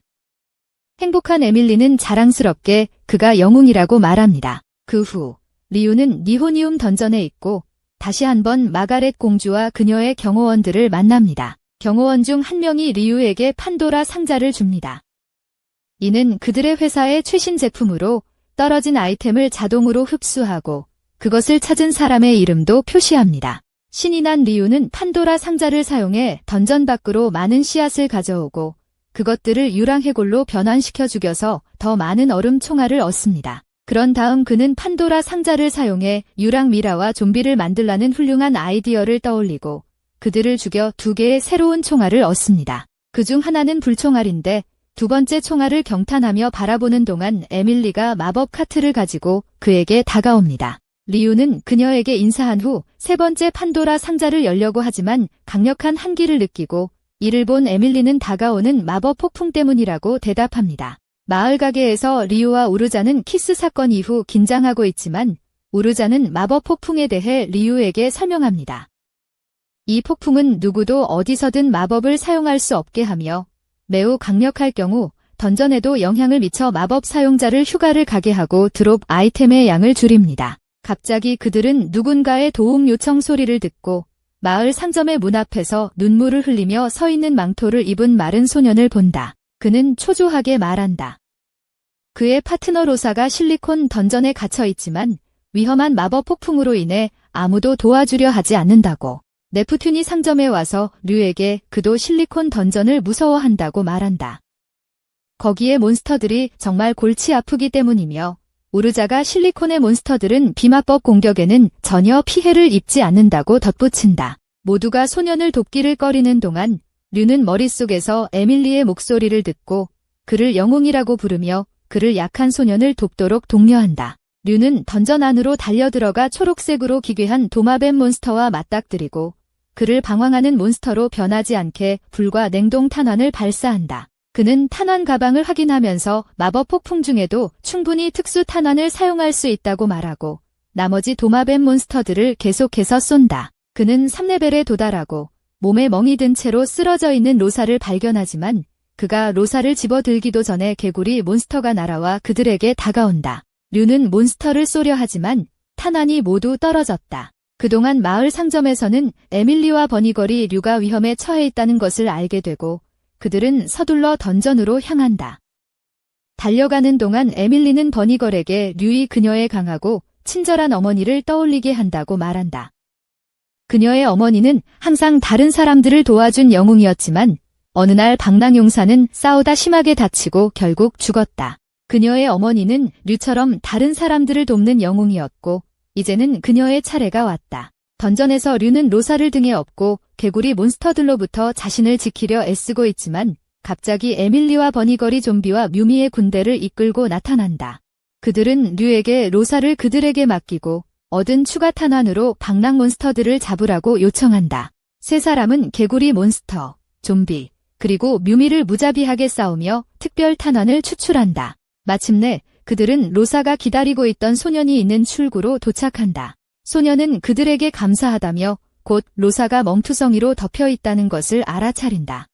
행복한 에밀리는 자랑스럽게 그가 영웅이라고 말합니다. 그 후 리우는 니호니움 던전에 있고 다시 한번 마가렛 공주와 그녀의 경호원들을 만납니다. 경호원 중 한 명이 리우에게 판도라 상자를 줍니다. 이는 그들의 회사의 최신 제품으로 떨어진 아이템을 자동으로 흡수하고 그것을 찾은 사람의 이름도 표시합니다. 신이 난 리우는 판도라 상자를 사용해 던전 밖으로 많은 씨앗을 가져오고 그것들을 유랑해골로 변환시켜 죽여서 더 많은 얼음 총알을 얻습니다. 그런 다음 그는 판도라 상자를 사용해 유랑 미라와 좀비를 만들라는 훌륭한 아이디어를 떠올리고 그들을 죽여 2개의 새로운 총알을 얻습니다. 그중 하나는 불총알인데 두 번째 총알을 경탄하며 바라보는 동안 에밀리가 마법 카트를 가지고 그에게 다가옵니다. 리우는 그녀에게 인사한 후 세 번째 판도라 상자를 열려고 하지만 강력한 한기를 느끼고 이를 본 에밀리는 다가오는 마법 폭풍 때문이라고 대답합니다. 마을 가게에서 리우와 우르자는 키스 사건 이후 긴장하고 있지만 우르자는 마법 폭풍에 대해 리우에게 설명합니다. 이 폭풍은 누구도 어디서든 마법을 사용할 수 없게 하며 매우 강력할 경우 던전에도 영향을 미쳐 마법 사용자를 휴가를 가게 하고 드롭 아이템의 양을 줄입니다. 갑자기 그들은 누군가의 도움 요청 소리를 듣고 마을 상점의 문 앞에서 눈물을 흘리며 서 있는 망토를 입은 마른 소년을 본다. 그는 초조하게 말한다. 그의 파트너 로사가 실리콘 던전에 갇혀 있지만 위험한 마법 폭풍으로 인해 아무도 도와주려 하지 않는다고. 네프툰이 상점에 와서 류에게 그도 실리콘 던전을 무서워한다고 말한다. 거기에 몬스터들이 정말 골치 아프기 때문이며 우르자가 실리콘의 몬스터들은 비마법 공격에는 전혀 피해를 입지 않는다고 덧붙인다. 모두가 소년을 돕기를 꺼리는 동안 류는 머릿속에서 에밀리의 목소리를 듣고 그를 영웅이라고 부르며 그를 약한 소년을 돕도록 독려한다. 류는 던전 안으로 달려들어가 초록색으로 기괴한 도마뱀 몬스터와 맞닥뜨리고 그를 방황하는 몬스터로 변하지 않게 불과 냉동 탄환을 발사한다. 그는 탄환 가방을 확인하면서 마법 폭풍 중에도 충분히 특수 탄환을 사용할 수 있다고 말하고 나머지 도마뱀 몬스터들을 계속해서 쏜다. 그는 3레벨에 도달하고 몸에 멍이 든 채로 쓰러져 있는 로사를 발견하지만 그가 로사를 집어들기도 전에 개구리 몬스터가 날아와 그들에게 다가온다. 류는 몬스터를 쏘려 하지만 탄환이 모두 떨어졌다. 그동안 마을 상점에서는 에밀리와 버니걸이 류가 위험에 처해 있다는 것을 알게 되고 그들은 서둘러 던전으로 향한다. 달려가는 동안 에밀리는 버니걸에게 류이 그녀의 강하고 친절한 어머니를 떠올리게 한다고 말한다. 그녀의 어머니는 항상 다른 사람들을 도와준 영웅이었지만 어느 날 방랑용사는 싸우다 심하게 다치고 결국 죽었다. 그녀의 어머니는 류처럼 다른 사람들을 돕는 영웅이었고 이제는 그녀의 차례가 왔다. 던전에서 류는 로사를 등에 업고 개구리 몬스터들로부터 자신을 지키려 애쓰고 있지만 갑자기 에밀리와 버니걸이 좀비와 뮤미의 군대를 이끌고 나타난다. 그들은 류에게 로사를 그들에게 맡기고 얻은 추가 탄환으로 방랑 몬스터들을 잡으라고 요청한다. 세 사람은 개구리 몬스터, 좀비, 그리고 뮤미를 무자비하게 싸우며 특별 탄환을 추출한다. 마침내 그들은 로사가 기다리고 있던 소년이 있는 출구로 도착한다. 소년은 그들에게 감사하다며 곧 로사가 멍투성이로 덮여 있다는 것을 알아차린다.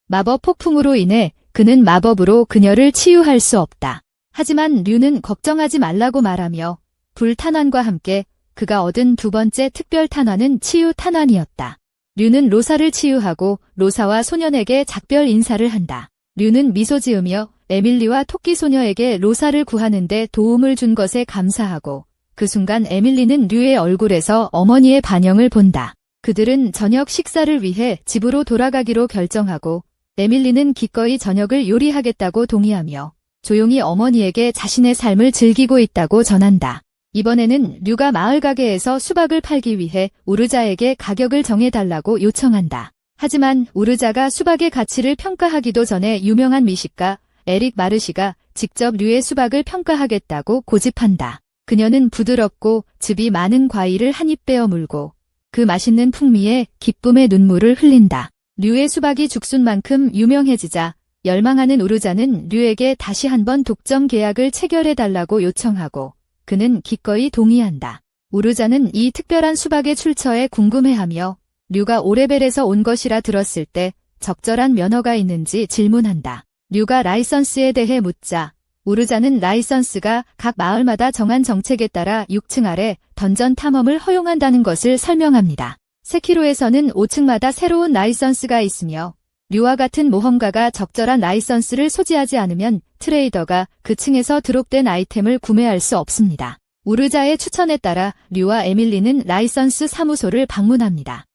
마법 폭풍으로 인해 그는 마법으로 그녀를 치유할 수 없다. 하지만 류는 걱정하지 말라고 말하며 불탄환과 함께 그가 얻은 두 번째 특별 탄환은 치유 탄환이었다. 류는 로사를 치유하고 로사와 소년에게 작별 인사를 한다. 류는 미소 지으며 에밀리와 토끼 소녀에게 로사를 구하는 데 도움을 준 것에 감사하고 그 순간 에밀리는 류의 얼굴에서 어머니의 반영을 본다. 그들은 저녁 식사를 위해 집으로 돌아가기로 결정하고 에밀리는 기꺼이 저녁을 요리하겠다고 동의하며 조용히 어머니에게 자신의 삶을 즐기고 있다고 전한다. 이번에는 류가 마을 가게에서 수박을 팔기 위해 우르자에게 가격을 정해달라고 요청한다. 하지만 우르자가 수박의 가치를 평가하기도 전에 유명한 미식가 에릭 마르시가 직접 류의 수박을 평가하겠다고 고집한다. 그녀는 부드럽고 즙이 많은 과일을 한 입 베어 물고 그 맛있는 풍미에 기쁨의 눈물을 흘린다. 류의 수박이 죽순만큼 유명해지자 열망하는 우르자는 류에게 다시 한번 독점 계약을 체결해달라고 요청하고 그는 기꺼이 동의한다. 우르자는 이 특별한 수박의 출처에 궁금해하며 류가 오레벨에서 온 것이라 들었을 때 적절한 면허가 있는지 질문한다. 류가 라이선스에 대해 묻자 우르자는 라이선스가 각 마을마다 정한 정책에 따라 6층 아래 던전 탐험을 허용한다는 것을 설명합니다. 세키로에서는 5층마다 새로운 라이선스가 있으며 류와 같은 모험가가 적절한 라이선스를 소지하지 않으면 트레이더가 그 층에서 드롭된 아이템을 구매할 수 없습니다. 우르자의 추천에 따라 류와 에밀리는 라이선스 사무소를 방문합니다.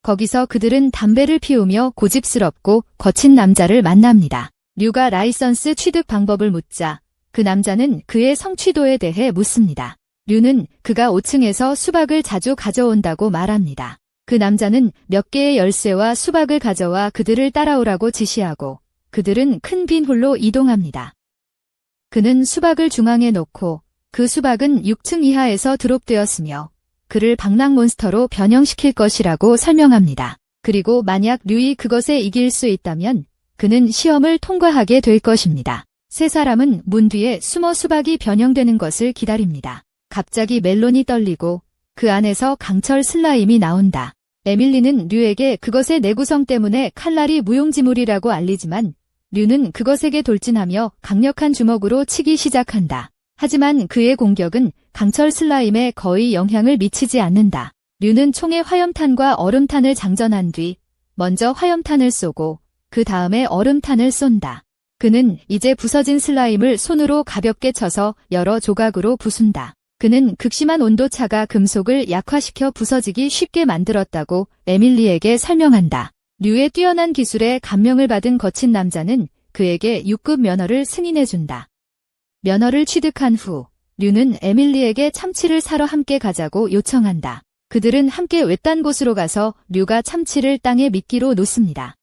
거기서 그들은 담배를 피우며 고집스럽고 거친 남자를 만납니다. 류가 라이선스 취득 방법을 묻자 그 남자는 그의 성취도에 대해 묻습니다. 류는 그가 5층에서 수박을 자주 가져온다고 말합니다. 그 남자는 몇 개의 열쇠와 수박을 가져와 그들을 따라오라고 지시하고 그들은 큰 빈 홀로 이동합니다. 그는 수박을 중앙에 놓고 그 수박은 6층 이하에서 드롭되었으며 그를 방랑 몬스터로 변형시킬 것이라고 설명합니다. 그리고 만약 류이 그것에 이길 수 있다면 그는 시험을 통과하게 될 것입니다. 세 사람은 문 뒤에 숨어 수박이 변형되는 것을 기다립니다. 갑자기 멜론이 떨리고 그 안에서 강철 슬라임이 나온다. 에밀리는 류에게 그것의 내구성 때문에 칼날이 무용지물이라고 알리지만 류는 그것에게 돌진하며 강력한 주먹으로 치기 시작한다. 하지만 그의 공격은 강철 슬라임에 거의 영향을 미치지 않는다. 류는 총에 화염탄과 얼음탄을 장전한 뒤 먼저 화염탄을 쏘고 그 다음에 얼음탄을 쏜다. 그는 이제 부서진 슬라임을 손으로 가볍게 쳐서 여러 조각으로 부순다. 그는 극심한 온도차가 금속을 약화시켜 부서지기 쉽게 만들었다고 에밀리에게 설명한다. 류의 뛰어난 기술에 감명을 받은 거친 남자는 그에게 6급 면허를 승인해준다. 면허를 취득한 후 류는 에밀리에게 참치를 사러 함께 가자고 요청한다. 그들은 함께 외딴 곳으로 가서 류가 참치를 땅에 미끼로 놓습니다.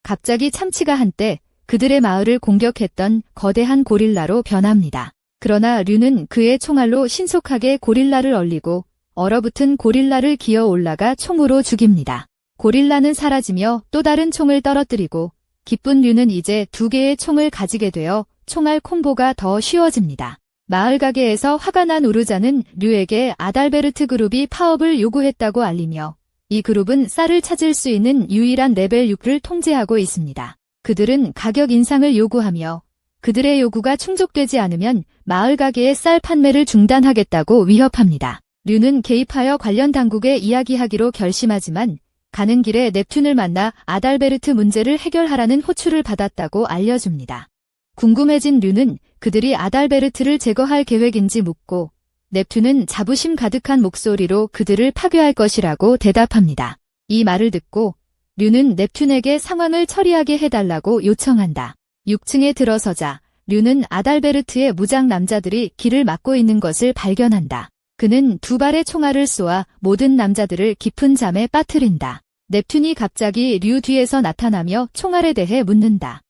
갑자기 참치가 한때 그들의 마을을 공격했던 거대한 고릴라로 변합니다. 그러나 류는 그의 총알로 신속하게 고릴라를 얼리고 얼어붙은 고릴라를 기어 올라가 총으로 죽입니다. 고릴라는 사라지며 또 다른 총을 떨어뜨리고 기쁜 류는 이제 2개의 총을 가지게 되어 총알 콤보가 더 쉬워집니다. 마을 가게에서 화가 난 우르자는 류에게 아달베르트 그룹이 파업을 요구했다고 알리며 이 그룹은 쌀을 찾을 수 있는 유일한 레벨 6를 통제하고 있습니다. 그들은 가격 인상을 요구하며 그들의 요구가 충족되지 않으면 마을 가게의 쌀 판매를 중단하겠다고 위협합니다. 류는 개입하여 관련 당국에 이야기하기로 결심하지만 가는 길에 넵튠을 만나 아달베르트 문제를 해결하라는 호출을 받았다고 알려줍니다. 궁금해진 류는 그들이 아달베르트를 제거할 계획인지 묻고 넵튠은 자부심 가득한 목소리로 그들을 파괴할 것이라고 대답합니다. 이 말을 듣고 류는 넵튠에게 상황을 처리하게 해달라고 요청한다. 6층에 들어서자 류는 아달베르트의 무장 남자들이 길을 막고 있는 것을 발견한다. 그는 2발의 총알을 쏘아 모든 남자들을 깊은 잠에 빠뜨린다. 넵튠이 갑자기 류 뒤에서 나타나며 총알에 대해 묻는다.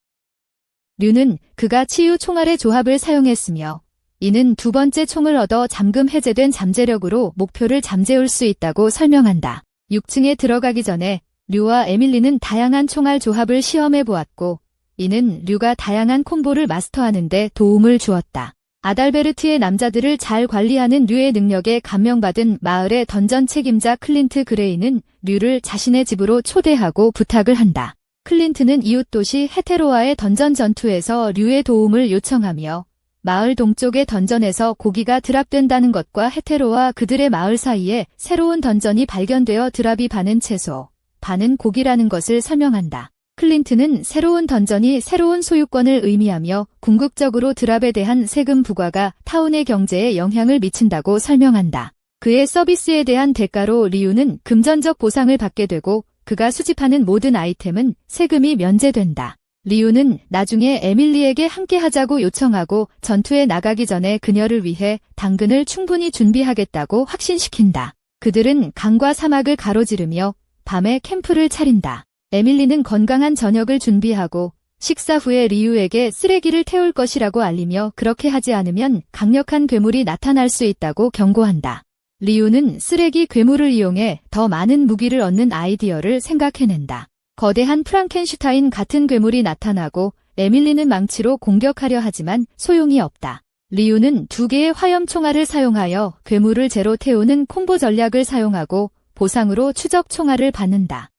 류는 그가 치유 총알의 조합을 사용했으며 이는 2번째 총을 얻어 잠금 해제된 잠재력으로 목표를 잠재울 수 있다고 설명한다. 6층에 들어가기 전에 류와 에밀리는 다양한 총알 조합을 시험해 보았고 이는 류가 다양한 콤보를 마스터하는 데 도움을 주었다. 아달베르트의 남자들을 잘 관리하는 류의 능력에 감명받은 마을의 던전 책임자 클린트 그레이는 류를 자신의 집으로 초대하고 부탁을 한다. 클린트는 이웃 도시 헤테로와의 던전 전투에서 류의 도움을 요청하며 마을 동쪽의 던전에서 고기가 드랍된다는 것과 헤테로와 그들의 마을 사이에 새로운 던전이 발견되어 드랍이 반은 채소, 반은 고기라는 것을 설명한다. 클린트는 새로운 던전이 새로운 소유권을 의미하며 궁극적으로 드랍에 대한 세금 부과가 타운의 경제에 영향을 미친다고 설명한다. 그의 서비스에 대한 대가로 리우는 금전적 보상을 받게 되고 그가 수집하는 모든 아이템은 세금이 면제된다. 리우는 나중에 에밀리에게 함께 하자고 요청하고 전투에 나가기 전에 그녀를 위해 당근을 충분히 준비하겠다고 확신시킨다. 그들은 강과 사막을 가로지르며 밤에 캠프를 차린다. 에밀리는 건강한 저녁을 준비하고 식사 후에 리유에게 쓰레기를 태울 것이라고 알리며 그렇게 하지 않으면 강력한 괴물이 나타날 수 있다고 경고한다. 리유는 쓰레기 괴물을 이용해 더 많은 무기를 얻는 아이디어를 생각해낸다. 거대한 프랑켄슈타인 같은 괴물이 나타나고 에밀리는 망치로 공격하려 하지만 소용이 없다. 리유는 2개의 화염 총알을 사용하여 괴물을 제로 태우는 콤보 전략을 사용하고 보상으로 추적 총알을 받는다.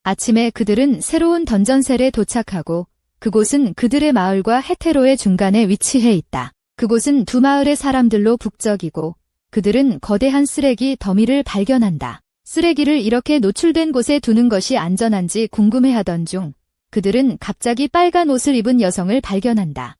아침에 그들은 새로운 던전셀에 도착하고 그곳은 그들의 마을과 헤테로의 중간에 위치해 있다. 그곳은 2 마을의 사람들로 북적이고 그들은 거대한 쓰레기 더미를 발견한다. 쓰레기를 이렇게 노출된 곳에 두는 것이 안전한지 궁금해하던 중 그들은 갑자기 빨간 옷을 입은 여성을 발견한다.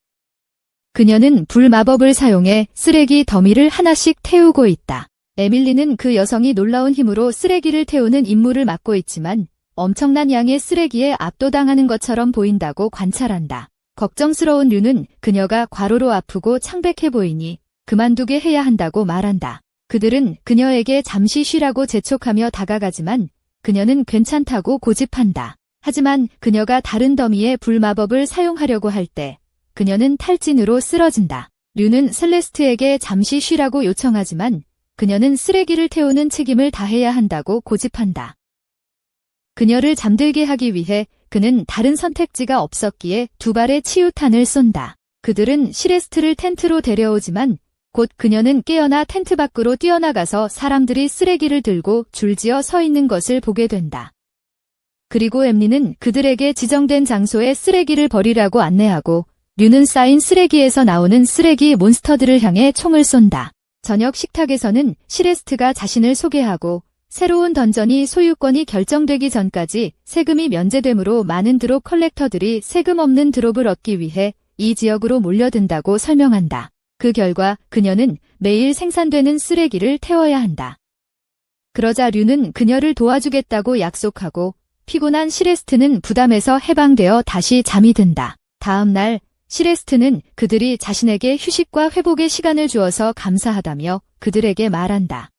그녀는 불마법을 사용해 쓰레기 더미를 하나씩 태우고 있다. 에밀리는 그 여성이 놀라운 힘으로 쓰레기를 태우는 임무를 맡고 있지만 엄청난 양의 쓰레기에 압도당하는 것처럼 보인다고 관찰한다. 걱정스러운 류는 그녀가 과로로 아프고 창백해 보이니 그만두게 해야 한다고 말한다. 그들은 그녀에게 잠시 쉬라고 재촉하며 다가가지만 그녀는 괜찮다고 고집한다. 하지만 그녀가 다른 더미의 불마법을 사용하려고 할 때 그녀는 탈진으로 쓰러진다. 류는 셀레스트에게 잠시 쉬라고 요청하지만 그녀는 쓰레기를 태우는 책임을 다해야 한다고 고집한다. 그녀를 잠들게 하기 위해 그는 다른 선택지가 없었기에 2발의 치유탄을 쏜다. 그들은 시레스트를 텐트로 데려오지만 곧 그녀는 깨어나 텐트 밖으로 뛰어나가서 사람들이 쓰레기를 들고 줄지어 서 있는 것을 보게 된다. 그리고 엠리는 그들에게 지정된 장소에 쓰레기를 버리라고 안내하고 류는 쌓인 쓰레기에서 나오는 쓰레기 몬스터들을 향해 총을 쏜다. 저녁 식탁에서는 시레스트가 자신을 소개하고 새로운 던전이 소유권이 결정되기 전까지 세금이 면제되므로 많은 드롭 컬렉터들이 세금 없는 드롭을 얻기 위해 이 지역으로 몰려든다고 설명한다. 그 결과 그녀는 매일 생산되는 쓰레기를 태워야 한다. 그러자 류는 그녀를 도와주겠다고 약속하고 피곤한 시레스트는 부담에서 해방되어 다시 잠이 든다. 다음 날 시레스트는 그들이 자신에게 휴식과 회복의 시간을 주어서 감사하다며 그들에게 말한다.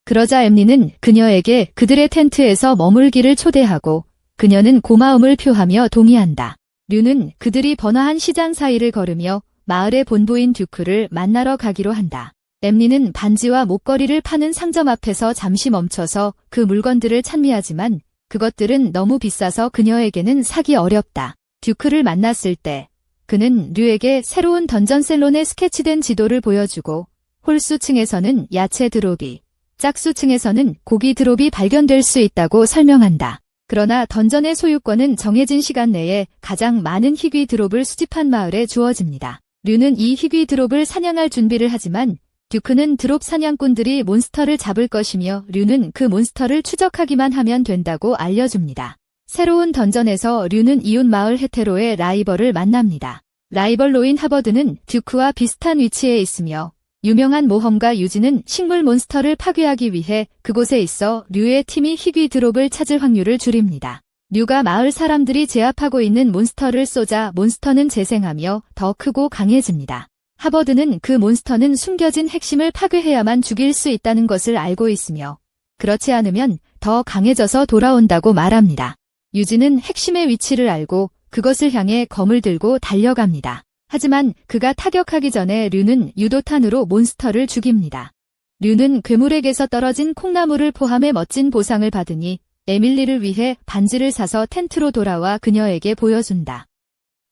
그러자 엠리는 그녀에게 그들의 텐트에서 머물기를 초대하고 그녀는 고마움을 표하며 동의한다. 류는 그들이 번화한 시장 사이를 걸으며 마을의 본부인 듀크를 만나러 가기로 한다. 엠리는 반지와 목걸이를 파는 상점 앞에서 잠시 멈춰서 그 물건들을 찬미하지만 그것들은 너무 비싸서 그녀에게는 사기 어렵다. 듀크를 만났을 때 그는 류에게 새로운 던전셀론에 스케치된 지도를 보여주고 홀수층에서는 야채 드롭이, 짝수층에서는 고기 드롭이 발견될 수 있다고 설명한다. 그러나 던전의 소유권은 정해진 시간 내에 가장 많은 희귀 드롭을 수집한 마을에 주어집니다. 류는 이 희귀 드롭을 사냥할 준비를 하지만 듀크는 드롭 사냥꾼들이 몬스터를 잡을 것이며 류는 그 몬스터를 추적하기만 하면 된다고 알려줍니다. 새로운 던전에서 류는 이웃 마을 헤테로의 라이벌을 만납니다. 라이벌로인 하버드는 듀크와 비슷한 위치에 있으며 유명한 모험가 유지는 식물 몬스터를 파괴하기 위해 그곳에 있어 류의 팀이 희귀 드롭을 찾을 확률을 줄입니다. 류가 마을 사람들이 제압하고 있는 몬스터를 쏘자 몬스터는 재생하며 더 크고 강해집니다. 하버드는 그 몬스터는 숨겨진 핵심을 파괴해야만 죽일 수 있다는 것을 알고 있으며 그렇지 않으면 더 강해져서 돌아온다고 말합니다. 유지는 핵심의 위치를 알고 그것을 향해 검을 들고 달려갑니다. 하지만 그가 타격하기 전에 류는 유도탄으로 몬스터를 죽입니다. 류는 괴물에게서 떨어진 콩나물을 포함해 멋진 보상을 받으니 에밀리를 위해 반지를 사서 텐트로 돌아와 그녀에게 보여준다.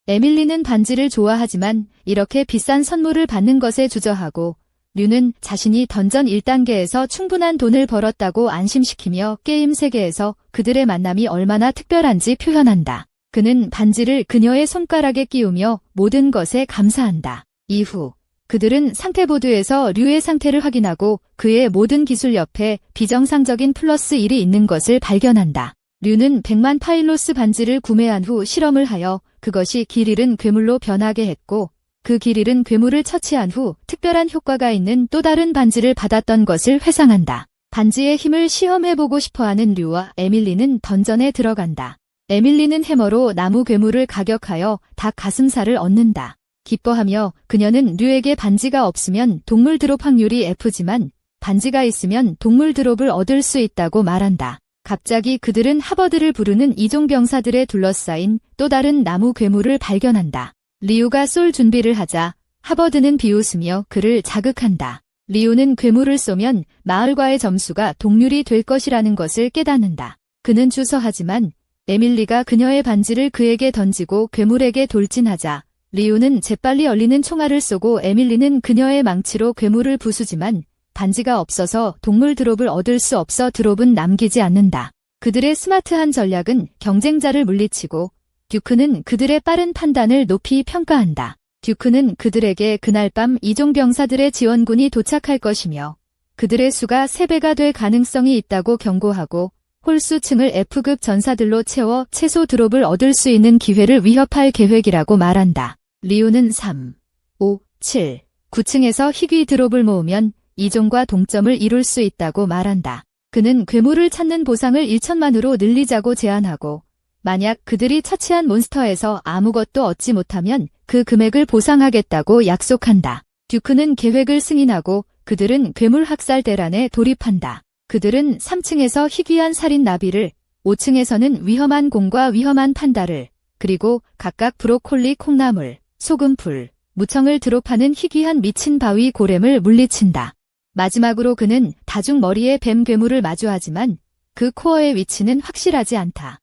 에밀리는 반지를 좋아하지만 이렇게 비싼 선물을 받는 것에 주저하고 류는 자신이 던전 1단계에서 충분한 돈을 벌었다고 안심시키며 게임 세계에서 그들의 만남이 얼마나 특별한지 표현한다. 그는 반지를 그녀의 손가락에 끼우며 모든 것에 감사한다. 이후 그들은 상태보드에서 류의 상태를 확인하고 그의 모든 기술 옆에 비정상적인 플러스 1이 있는 것을 발견한다. 류는 100만 파일로스 반지를 구매한 후 실험을 하여 그것이 길 잃은 괴물로 변하게 했고 그 길 잃은 괴물을 처치한 후 특별한 효과가 있는 또 다른 반지를 받았던 것을 회상한다. 반지의 힘을 시험해보고 싶어하는 류와 에밀리는 던전에 들어간다. 에밀리는 해머로 나무 괴물을 가격하여 닭 가슴살을 얻는다. 기뻐하며 그녀는 류에게 반지가 없으면 동물 드롭 확률이 F지만 반지가 있으면 동물 드롭을 얻을 수 있다고 말한다. 갑자기 그들은 하버드를 부르는 이종병사들에 둘러싸인 또 다른 나무 괴물을 발견한다. 리우가 쏠 준비를 하자 하버드는 비웃으며 그를 자극한다. 리우는 괴물을 쏘면 마을과의 점수가 동률이 될 것이라는 것을 깨닫는다. 그는 주저하지만 에밀리가 그녀의 반지를 그에게 던지고 괴물에게 돌진하자 리우는 재빨리 얼리는 총알을 쏘고 에밀리는 그녀의 망치로 괴물을 부수지만 반지가 없어서 동물 드롭을 얻을 수 없어 드롭은 남기지 않는다. 그들의 스마트한 전략은 경쟁자를 물리치고 듀크는 그들의 빠른 판단을 높이 평가한다. 듀크는 그들에게 그날 밤 이종병사들의 지원군이 도착할 것이며 그들의 수가 3배가 될 가능성이 있다고 경고하고 홀수층을 F급 전사들로 채워 최소 드롭을 얻을 수 있는 기회를 위협할 계획이라고 말한다. 리우는 3, 5, 7, 9층에서 희귀 드롭을 모으면 이종과 동점을 이룰 수 있다고 말한다. 그는 괴물을 찾는 보상을 1천만으로 늘리자고 제안하고 만약 그들이 처치한 몬스터에서 아무것도 얻지 못하면 그 금액을 보상하겠다고 약속한다. 듀크는 계획을 승인하고 그들은 괴물 학살 대란에 돌입한다. 그들은 3층에서 희귀한 살인 나비를, 5층에서는 위험한 곰과 위험한 판다를, 그리고 각각 브로콜리 콩나물, 소금풀, 무청을 드롭하는 희귀한 미친 바위 고렘을 물리친다. 마지막으로 그는 다중 머리의 뱀 괴물을 마주하지만 그 코어의 위치는 확실하지 않다.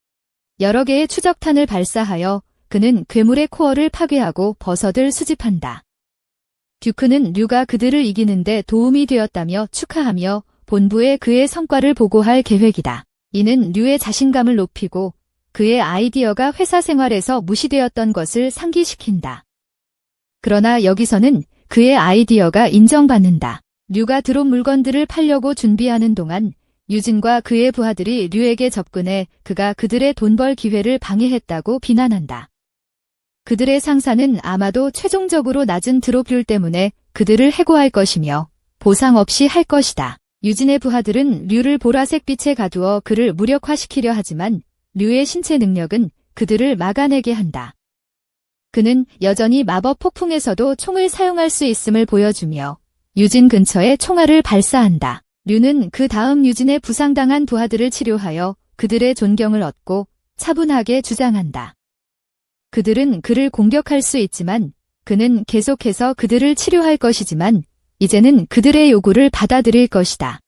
여러 개의 추적탄을 발사하여 그는 괴물의 코어를 파괴하고 버섯을 수집한다. 듀크는 류가 그들을 이기는데 도움이 되었다며 축하하며 본부에 그의 성과를 보고할 계획이다. 이는 류의 자신감을 높이고 그의 아이디어가 회사 생활에서 무시되었던 것을 상기시킨다. 그러나 여기서는 그의 아이디어가 인정받는다. 류가 드롭 물건들을 팔려고 준비하는 동안 유진과 그의 부하들이 류에게 접근해 그가 그들의 돈 벌 기회를 방해했다고 비난한다. 그들의 상사는 아마도 최종적으로 낮은 드롭률 때문에 그들을 해고할 것이며 보상 없이 할 것이다. 유진의 부하들은 류를 보라색 빛에 가두어 그를 무력화시키려 하지만 류의 신체 능력은 그들을 막아내게 한다. 그는 여전히 마법 폭풍에서도 총을 사용할 수 있음을 보여주며 유진 근처에 총알을 발사한다. 류는 그 다음 유진의 부상당한 부하들을 치료하여 그들의 존경을 얻고 차분하게 주장한다. 그들은 그를 공격할 수 있지만 그는 계속해서 그들을 치료할 것이지만 이제는 그들의 요구를 받아들일 것이다.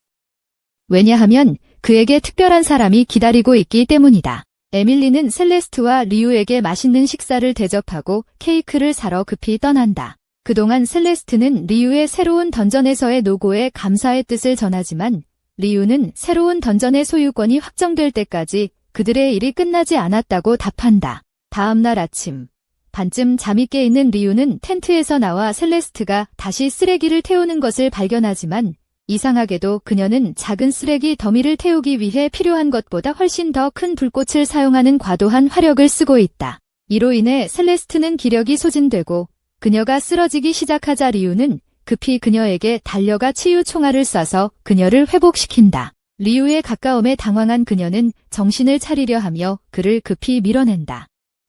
왜냐하면 그에게 특별한 사람이 기다리고 있기 때문이다. 에밀리는 셀레스트와 리우에게 맛있는 식사를 대접하고 케이크를 사러 급히 떠난다. 그동안 셀레스트는 리우의 새로운 던전에서의 노고에 감사의 뜻을 전하지만 리우는 새로운 던전의 소유권이 확정될 때까지 그들의 일이 끝나지 않았다고 답한다. 다음 날 아침 반쯤 잠이 깨 있는 리우는 텐트에서 나와 셀레스트가 다시 쓰레기를 태우는 것을 발견하지만 이상하게도 그녀는 작은 쓰레기 더미를 태우기 위해 필요한 것보다 훨씬 더 큰 불꽃을 사용하는 과도한 화력을 쓰고 있다. 이로 인해 셀레스트는 기력이 소진되고 그녀가 쓰러지기 시작하자 리우는 급히 그녀에게 달려가 치유 총알을 쏴서 그녀를 회복시킨다. 리우의 가까움에 당황한 그녀는 정신을 차리려 하며 그를 급히 밀어낸다.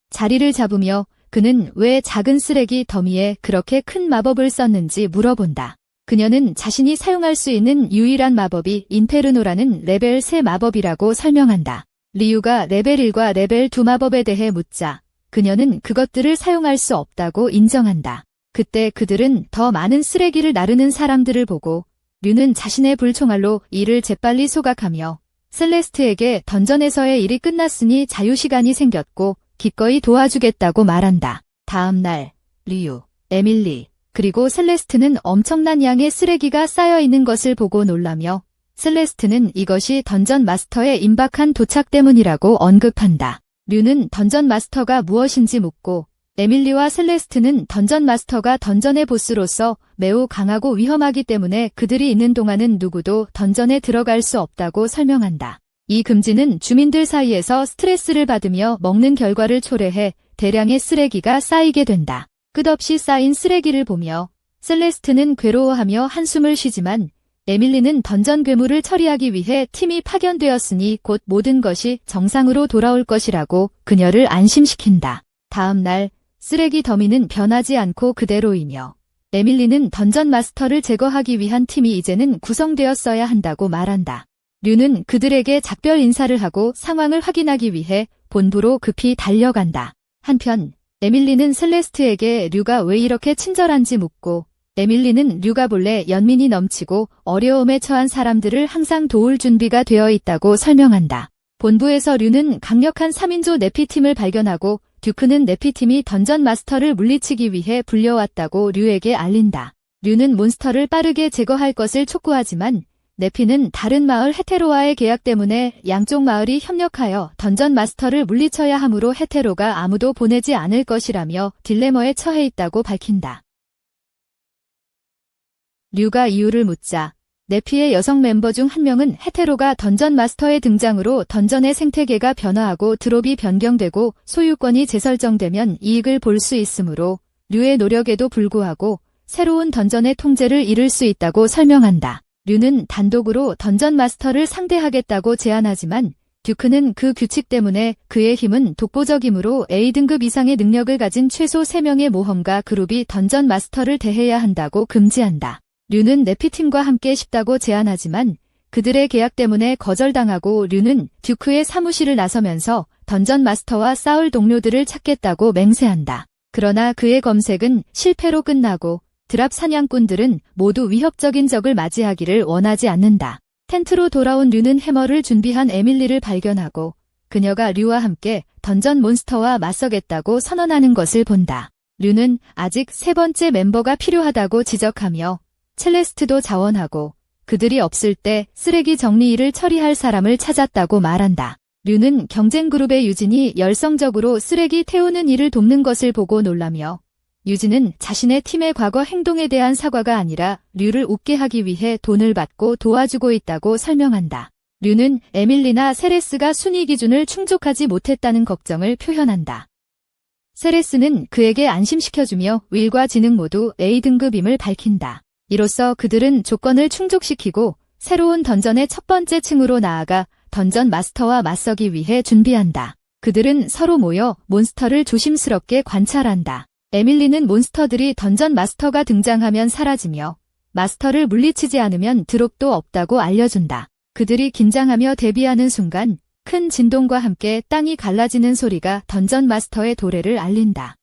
자리를 잡으며 그는 왜 작은 쓰레기 더미에 그렇게 큰 마법을 썼는지 물어본다. 그녀는 자신이 사용할 수 있는 유일한 마법이 인페르노라는 레벨 3 마법이라고 설명한다. 리우가 레벨 1과 레벨 2 마법에 대해 묻자 그녀는 그것들을 사용할 수 없다고 인정한다. 그때 그들은 더 많은 쓰레기를 나르는 사람들을 보고 류는 자신의 불총알로 이를 재빨리 소각하며 셀레스트에게 던전에서의 일이 끝났으니 자유시간이 생겼고 기꺼이 도와주겠다고 말한다. 다음 날 리우, 에밀리, 그리고 셀레스트는 엄청난 양의 쓰레기가 쌓여 있는 것을 보고 놀라며 셀레스트는 이것이 던전 마스터의 임박한 도착 때문이라고 언급한다. 류는 던전 마스터가 무엇인지 묻고 에밀리와 셀레스트는 던전 마스터가 던전의 보스로서 매우 강하고 위험하기 때문에 그들이 있는 동안은 누구도 던전에 들어갈 수 없다고 설명한다. 이 금지는 주민들 사이에서 스트레스를 받으며 먹는 결과를 초래해 대량의 쓰레기가 쌓이게 된다. 끝없이 쌓인 쓰레기를 보며 셀레스트는 괴로워하며 한숨을 쉬지만 에밀리는 던전 괴물을 처리하기 위해 팀이 파견되었으니 곧 모든 것이 정상으로 돌아올 것이라고 그녀를 안심시킨다. 다음 날 쓰레기 더미는 변하지 않고 그대로이며 에밀리는 던전 마스터를 제거하기 위한 팀이 이제는 구성되었어야 한다고 말한다. 류는 그들에게 작별 인사를 하고 상황을 확인하기 위해 본부로 급히 달려간다. 한편 에밀리는 셀레스트에게 류가 왜 이렇게 친절한지 묻고, 에밀리는 류가 본래 연민이 넘치고 어려움에 처한 사람들을 항상 도울 준비가 되어 있다고 설명한다. 본부에서 류는 강력한 3인조 네피팀을 발견하고 듀크는 네피팀이 던전 마스터를 물리치기 위해 불려왔다고 류에게 알린다. 류는 몬스터를 빠르게 제거할 것을 촉구하지만 네피는 다른 마을 헤테로와의 계약 때문에 양쪽 마을이 협력하여 던전 마스터를 물리쳐야 하므로 헤테로가 아무도 보내지 않을 것이라며 딜레머에 처해 있다고 밝힌다. 류가 이유를 묻자 네피의 여성 멤버 중 한 명은 헤테로가 던전 마스터의 등장으로 던전의 생태계가 변화하고 드롭이 변경되고 소유권이 재설정되면 이익을 볼 수 있으므로 류의 노력에도 불구하고 새로운 던전의 통제를 잃을 수 있다고 설명한다. 류는 단독으로 던전 마스터를 상대하겠다고 제안하지만 듀크는 그 규칙 때문에 그의 힘은 독보적이므로 A등급 이상의 능력을 가진 최소 3명의 모험가 그룹이 던전 마스터를 대해야 한다고 금지한다. 류는 네피팀과 함께 싶다고 제안하지만 그들의 계약 때문에 거절당하고 류는 듀크의 사무실을 나서면서 던전 마스터와 싸울 동료들을 찾겠다고 맹세한다. 그러나 그의 검색은 실패로 끝나고 드랍 사냥꾼들은 모두 위협적인 적을 맞이하기를 원하지 않는다. 텐트로 돌아온 류는 해머를 준비한 에밀리를 발견하고 그녀가 류와 함께 던전 몬스터와 맞서겠다고 선언하는 것을 본다. 류는 아직 3번째 멤버가 필요하다고 지적하며 첼레스트도 자원하고 그들이 없을 때 쓰레기 정리 일을 처리할 사람을 찾았다고 말한다. 류는 경쟁 그룹의 유진이 열성적으로 쓰레기 태우는 일을 돕는 것을 보고 놀라며 유진은 자신의 팀의 과거 행동에 대한 사과가 아니라 류를 웃게 하기 위해 돈을 받고 도와주고 있다고 설명한다. 류는 에밀리나 세레스가 순위 기준을 충족하지 못했다는 걱정을 표현한다. 세레스는 그에게 안심시켜주며 윌과 지능 모두 A등급임을 밝힌다. 이로써 그들은 조건을 충족시키고 새로운 던전의 첫 번째 층으로 나아가 던전 마스터와 맞서기 위해 준비한다. 그들은 서로 모여 몬스터를 조심스럽게 관찰한다. 에밀리는 몬스터들이 던전 마스터가 등장하면 사라지며 마스터를 물리치지 않으면 드롭도 없다고 알려준다. 그들이 긴장하며 대비하는 순간 큰 진동과 함께 땅이 갈라지는 소리가 던전 마스터의 도래를 알린다.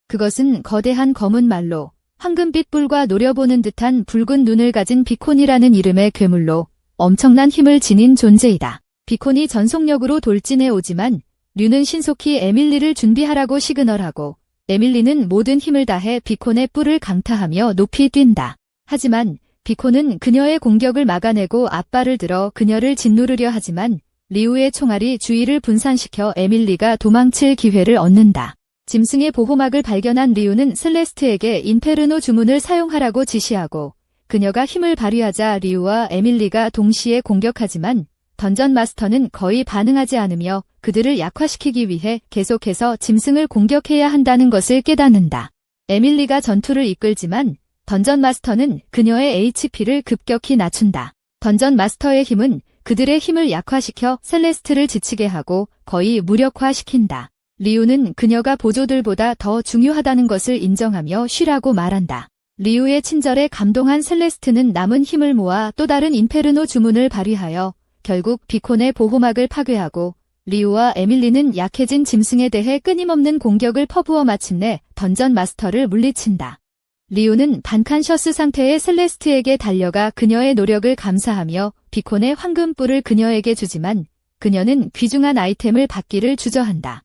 그것은 거대한 검은 말로 황금빛 뿔과 노려보는 듯한 붉은 눈을 가진 비콘이라는 이름의 괴물로 엄청난 힘을 지닌 존재이다. 비콘이 전속력으로 돌진해 오지만 류는 신속히 에밀리를 준비하라고 시그널하고 에밀리는 모든 힘을 다해 비콘의 뿔을 강타하며 높이 뛴다. 하지만 비콘은 그녀의 공격을 막아내고 앞발을 들어 그녀를 짓누르려 하지만 리우의 총알이 주위를 분산시켜 에밀리가 도망칠 기회를 얻는다. 짐승의 보호막을 발견한 리우는 셀레스트에게 인페르노 주문을 사용하라고 지시하고 그녀가 힘을 발휘하자 리우와 에밀리가 동시에 공격하지만 던전 마스터는 거의 반응하지 않으며 그들을 약화시키기 위해 계속해서 짐승을 공격해야 한다는 것을 깨닫는다. 에밀리가 전투를 이끌지만 던전 마스터는 그녀의 HP를 급격히 낮춘다. 던전 마스터의 힘은 그들의 힘을 약화시켜 셀레스트를 지치게 하고 거의 무력화시킨다. 리우는 그녀가 보조들보다 더 중요하다는 것을 인정하며 쉬라고 말한다. 리우의 친절에 감동한 셀레스트는 남은 힘을 모아 또 다른 인페르노 주문을 발휘하여 결국 비콘의 보호막을 파괴하고 리우와 에밀리는 약해진 짐승에 대해 끊임없는 공격을 퍼부어 마침내 던전 마스터를 물리친다. 리우는 반칸셔스 상태의 셀레스트에게 달려가 그녀의 노력을 감사하며 비콘의 황금뿔을 그녀에게 주지만 그녀는 귀중한 아이템을 받기를 주저한다.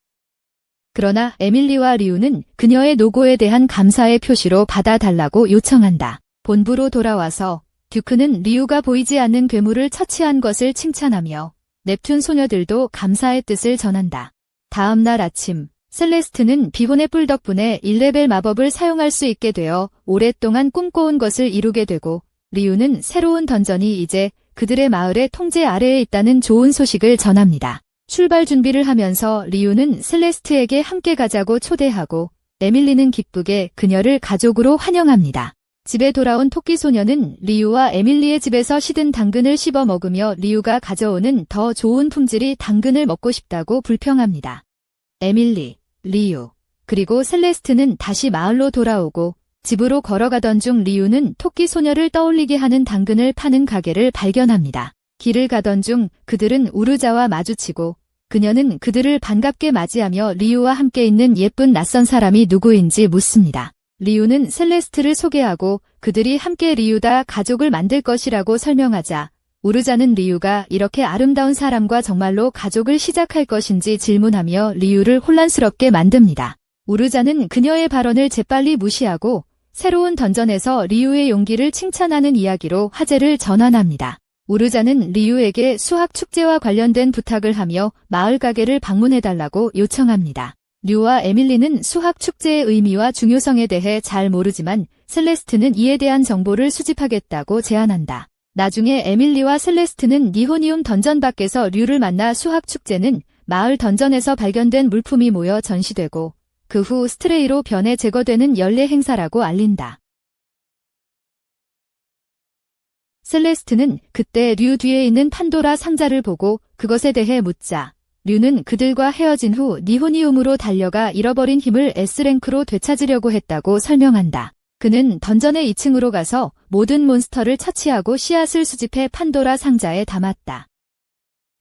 그러나 에밀리와 리우는 그녀의 노고에 대한 감사의 표시로 받아달라고 요청한다. 본부로 돌아와서 듀크는 리우가 보이지 않는 괴물을 처치한 것을 칭찬하며 넵튠 소녀들도 감사의 뜻을 전한다. 다음 날 아침, 셀레스트는 비혼의 뿔 덕분에 1레벨 마법을 사용할 수 있게 되어 오랫동안 꿈꿔온 것을 이루게 되고 리우는 새로운 던전이 이제 그들의 마을의 통제 아래에 있다는 좋은 소식을 전합니다. 출발 준비를 하면서 리우는 셀레스트에게 함께 가자고 초대하고 에밀리는 기쁘게 그녀를 가족으로 환영합니다. 집에 돌아온 토끼 소녀는 리우와 에밀리의 집에서 시든 당근을 씹어 먹으며 리우가 가져오는 더 좋은 품질의 당근을 먹고 싶다고 불평합니다. 에밀리, 리우, 그리고 셀레스트는 다시 마을로 돌아오고 집으로 걸어가던 중 리우는 토끼 소녀를 떠올리게 하는 당근을 파는 가게를 발견합니다. 길을 가던 중 그들은 우르자와 마주치고 그녀는 그들을 반갑게 맞이하며 리우와 함께 있는 예쁜 낯선 사람이 누구인지 묻습니다. 리우는 셀레스트를 소개하고 그들이 함께 리우다 가족을 만들 것이라고 설명하자 우르자는 리우가 이렇게 아름다운 사람과 정말로 가족을 시작할 것인지 질문하며 리우를 혼란스럽게 만듭니다. 우르자는 그녀의 발언을 재빨리 무시하고 새로운 던전에서 리우의 용기를 칭찬하는 이야기로 화제를 전환합니다. 우르자는 리우에게 수학 축제와 관련된 부탁을 하며 마을 가게를 방문해달라고 요청합니다. 류와 에밀리는 수학 축제의 의미와 중요성에 대해 잘 모르지만 셀레스트는 이에 대한 정보를 수집하겠다고 제안한다. 나중에 에밀리와 셀레스트는 니호니움 던전 밖에서 류를 만나 수학 축제는 마을 던전에서 발견된 물품이 모여 전시되고 그 후 스트레이로 변해 제거되는 연례 행사라고 알린다. 셀레스트는 그때 류 뒤에 있는 판도라 상자를 보고 그것에 대해 묻자 류는 그들과 헤어진 후 니호니움으로 달려가 잃어버린 힘을 S랭크로 되찾으려고 했다고 설명한다. 그는 던전의 2층으로 가서 모든 몬스터를 처치하고 씨앗을 수집해 판도라 상자에 담았다.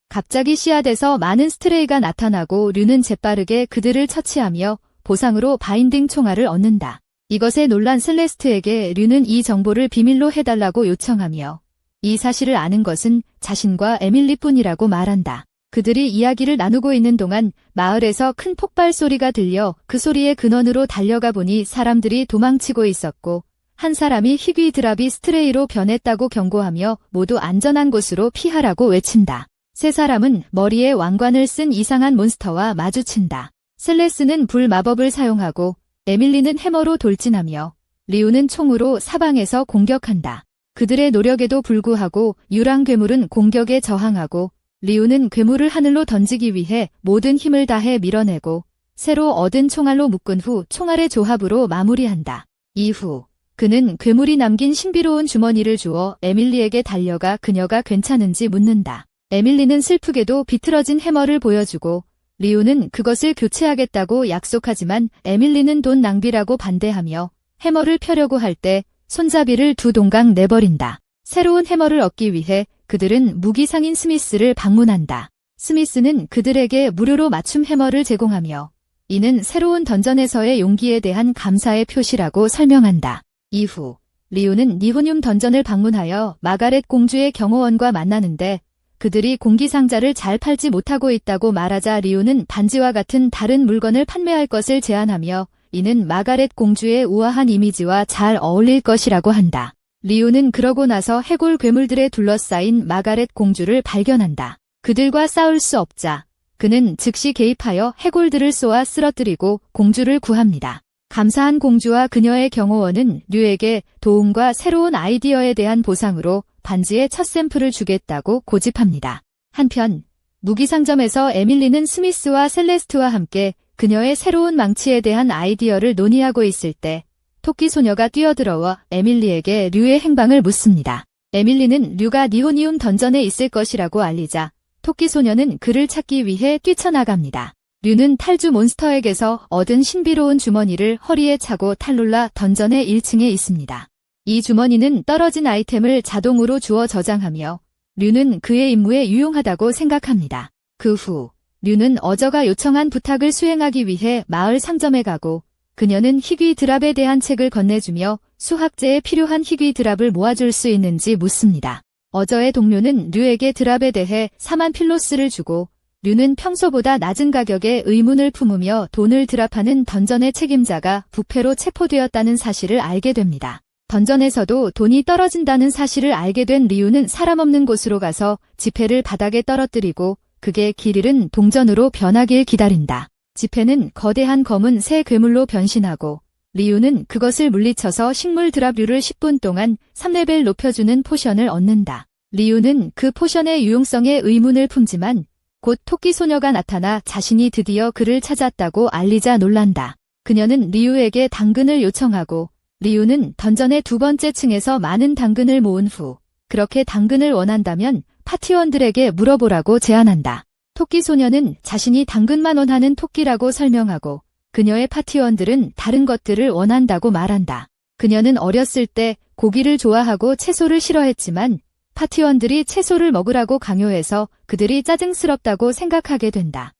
갑자기 씨앗에서 많은 스트레이가 나타나고 류는 재빠르게 그들을 처치하며 보상으로 바인딩 총알을 얻는다. 이것에 놀란 셀레스트에게 류는 이 정보를 비밀로 해달라고 요청하며 이 사실을 아는 것은 자신과 에밀리뿐이라고 말한다. 그들이 이야기를 나누고 있는 동안 마을에서 큰 폭발 소리가 들려 그 소리의 근원으로 달려가 보니 사람들이 도망치고 있었고 한 사람이 희귀 드랍이 스트레이로 변했다고 경고하며 모두 안전한 곳으로 피하라고 외친다. 세 사람은 머리에 왕관을 쓴 이상한 몬스터와 마주친다. 셀레스는 불 마법을 사용하고 에밀리는 해머로 돌진하며 리우는 총으로 사방에서 공격한다. 그들의 노력에도 불구하고 유랑 괴물은 공격에 저항하고 리우는 괴물을 하늘로 던지기 위해 모든 힘을 다해 밀어내고 새로 얻은 총알로 묶은 후 총알의 조합으로 마무리한다. 이후 그는 괴물이 남긴 신비로운 주머니를 주어 에밀리에게 달려가 그녀가 괜찮은지 묻는다. 에밀리는 슬프게도 비틀어진 해머를 보여주고 리우는 그것을 교체하겠다고 약속하지만 에밀리는 돈 낭비라고 반대하며 해머를 펴려고 할 때 손잡이를 두 동강 내버린다. 새로운 해머를 얻기 위해 그들은 무기상인 스미스를 방문한다. 스미스는 그들에게 무료로 맞춤 해머를 제공하며 이는 새로운 던전에서의 용기에 대한 감사의 표시라고 설명한다. 이후 리우는 니호늄 던전을 방문하여 마가렛 공주의 경호원과 만나는데 그들이 공기상자를 잘 팔지 못하고 있다고 말하자 리우는 반지와 같은 다른 물건을 판매할 것을 제안하며 이는 마가렛 공주의 우아한 이미지와 잘 어울릴 것이라고 한다. 리우는 그러고 나서 해골 괴물들에 둘러싸인 마가렛 공주를 발견한다. 그들과 싸울 수 없자 그는 즉시 개입하여 해골들을 쏘아 쓰러뜨리고 공주를 구합니다. 감사한 공주와 그녀의 경호원은 류에게 도움과 새로운 아이디어에 대한 보상으로 반지의 첫 샘플을 주겠다고 고집합니다. 한편 무기상점에서 에밀리는 스미스와 셀레스트와 함께 그녀의 새로운 망치에 대한 아이디어를 논의하고 있을 때 토끼 소녀가 뛰어들어와 에밀리에게 류의 행방을 묻습니다. 에밀리는 류가 니호니움 던전에 있을 것이라고 알리자 토끼 소녀는 그를 찾기 위해 뛰쳐나갑니다. 류는 탈주 몬스터에게서 얻은 신비로운 주머니를 허리에 차고 탈룰라 던전의 1층에 있습니다. 이 주머니는 떨어진 아이템을 자동으로 주워 저장하며 류는 그의 임무에 유용하다고 생각합니다. 그 후 류는 어저가 요청한 부탁을 수행하기 위해 마을 상점에 가고 그녀는 희귀 드랍에 대한 책을 건네주며 수학제에 필요한 희귀 드랍을 모아줄 수 있는지 묻습니다. 어저의 동료는 류에게 드랍에 대해 4만 필로스를 주고 류는 평소보다 낮은 가격에 의문을 품으며 돈을 드랍하는 던전의 책임자가 부패로 체포되었다는 사실을 알게 됩니다. 던전에서도 돈이 떨어진다는 사실을 알게 된 리우는 사람 없는 곳으로 가서 지폐를 바닥에 떨어뜨리고 그게 길 잃은 동전으로 변하길 기다린다. 지폐는 거대한 검은 새 괴물로 변신하고 리우는 그것을 물리쳐서 식물 드랍류를 10분 동안 3레벨 높여주는 포션을 얻는다. 리우는 그 포션의 유용성에 의문을 품지만 곧 토끼 소녀가 나타나 자신이 드디어 그를 찾았다고 알리자 놀란다. 그녀는 리우에게 당근을 요청하고 리우는 던전의 두 번째 층에서 많은 당근을 모은 후 그렇게 당근을 원한다면 파티원들에게 물어보라고 제안한다. 토끼 소녀는 자신이 당근만 원하는 토끼라고 설명하고 그녀의 파티원들은 다른 것들을 원한다고 말한다. 그녀는 어렸을 때 고기를 좋아하고 채소를 싫어했지만 파티원들이 채소를 먹으라고 강요해서 그들이 짜증스럽다고 생각하게 된다.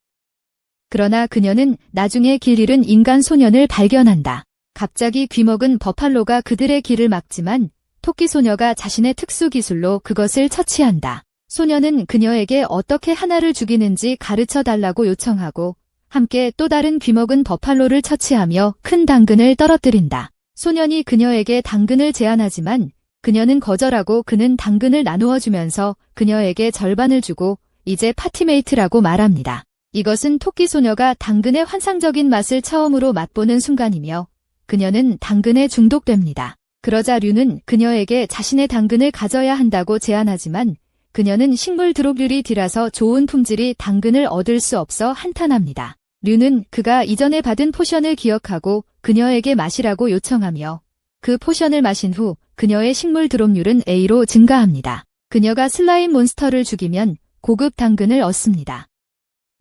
그러나 그녀는 나중에 길 잃은 인간 소년을 발견한다. 갑자기 귀먹은 버팔로가 그들의 길을 막지만 토끼 소녀가 자신의 특수 기술로 그것을 처치한다. 소녀는 그녀에게 어떻게 하나를 죽이는지 가르쳐 달라고 요청하고 함께 또 다른 귀먹은 버팔로를 처치하며 큰 당근을 떨어뜨린다. 소년이 그녀에게 당근을 제안하지만 그녀는 거절하고 그는 당근을 나누어 주면서 그녀에게 절반을 주고 이제 파티메이트라고 말합니다. 이것은 토끼 소녀가 당근의 환상적인 맛을 처음으로 맛보는 순간이며 그녀는 당근에 중독됩니다. 그러자 류는 그녀에게 자신의 당근을 가져야 한다고 제안하지만 그녀는 식물 드록률이 뒤라서 좋은 품질이 당근을 얻을 수 없어 한탄합니다. 류는 그가 이전에 받은 포션을 기억하고 그녀에게 마시라고 요청하며 그 포션을 마신 후 그녀의 식물 드롭률은 A로 증가합니다. 그녀가 슬라임 몬스터를 죽이면 고급 당근을 얻습니다.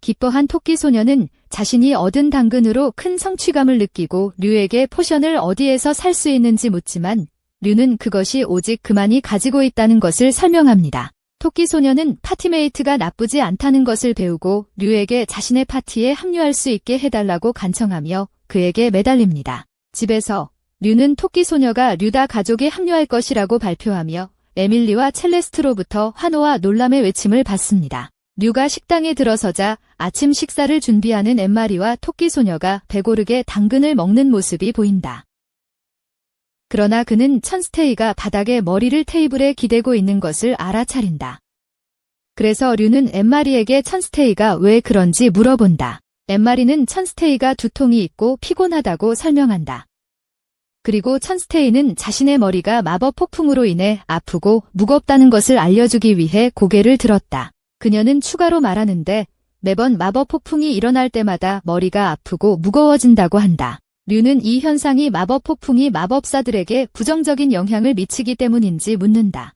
기뻐한 토끼 소녀는 자신이 얻은 당근으로 큰 성취감을 느끼고 류에게 포션을 어디에서 살 수 있는지 묻지만 류는 그것이 오직 그만이 가지고 있다는 것을 설명합니다. 토끼 소녀는 파티메이트가 나쁘지 않다는 것을 배우고 류에게 자신의 파티에 합류할 수 있게 해달라고 간청하며 그에게 매달립니다. 집에서 류는 토끼 소녀가 류다 가족에 합류할 것이라고 발표하며 에밀리와 첼레스트로부터 환호와 놀람의 외침을 받습니다. 류가 식당에 들어서자 아침 식사를 준비하는 엠마리와 토끼 소녀가 배고르게 당근을 먹는 모습이 보인다. 그러나 그는 천스테이가 바닥에 머리를 테이블에 기대고 있는 것을 알아차린다. 그래서 류는 엠마리에게 천스테이가 왜 그런지 물어본다. 엠마리는 천스테이가 두통이 있고 피곤하다고 설명한다. 그리고 천스테이는 자신의 머리가 마법 폭풍으로 인해 아프고 무겁다는 것을 알려주기 위해 고개를 들었다. 그녀는 추가로 말하는데 매번 마법 폭풍이 일어날 때마다 머리가 아프고 무거워진다고 한다. 류는 이 현상이 마법 폭풍이 마법사들에게 부정적인 영향을 미치기 때문인지 묻는다.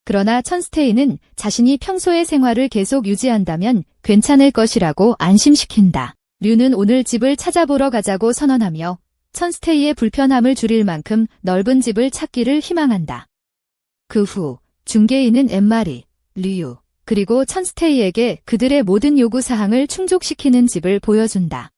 그러나 천스테이는 자신이 평소의 생활을 계속 유지한다면 괜찮을 것이라고 안심시킨다. 류는 오늘 집을 찾아보러 가자고 선언하며 천스테이의 불편함을 줄일 만큼 넓은 집을 찾기를 희망한다. 그 후 중개인은 엠마리, 류, 그리고 천스테이에게 그들의 모든 요구사항을 충족시키는 집을 보여준다.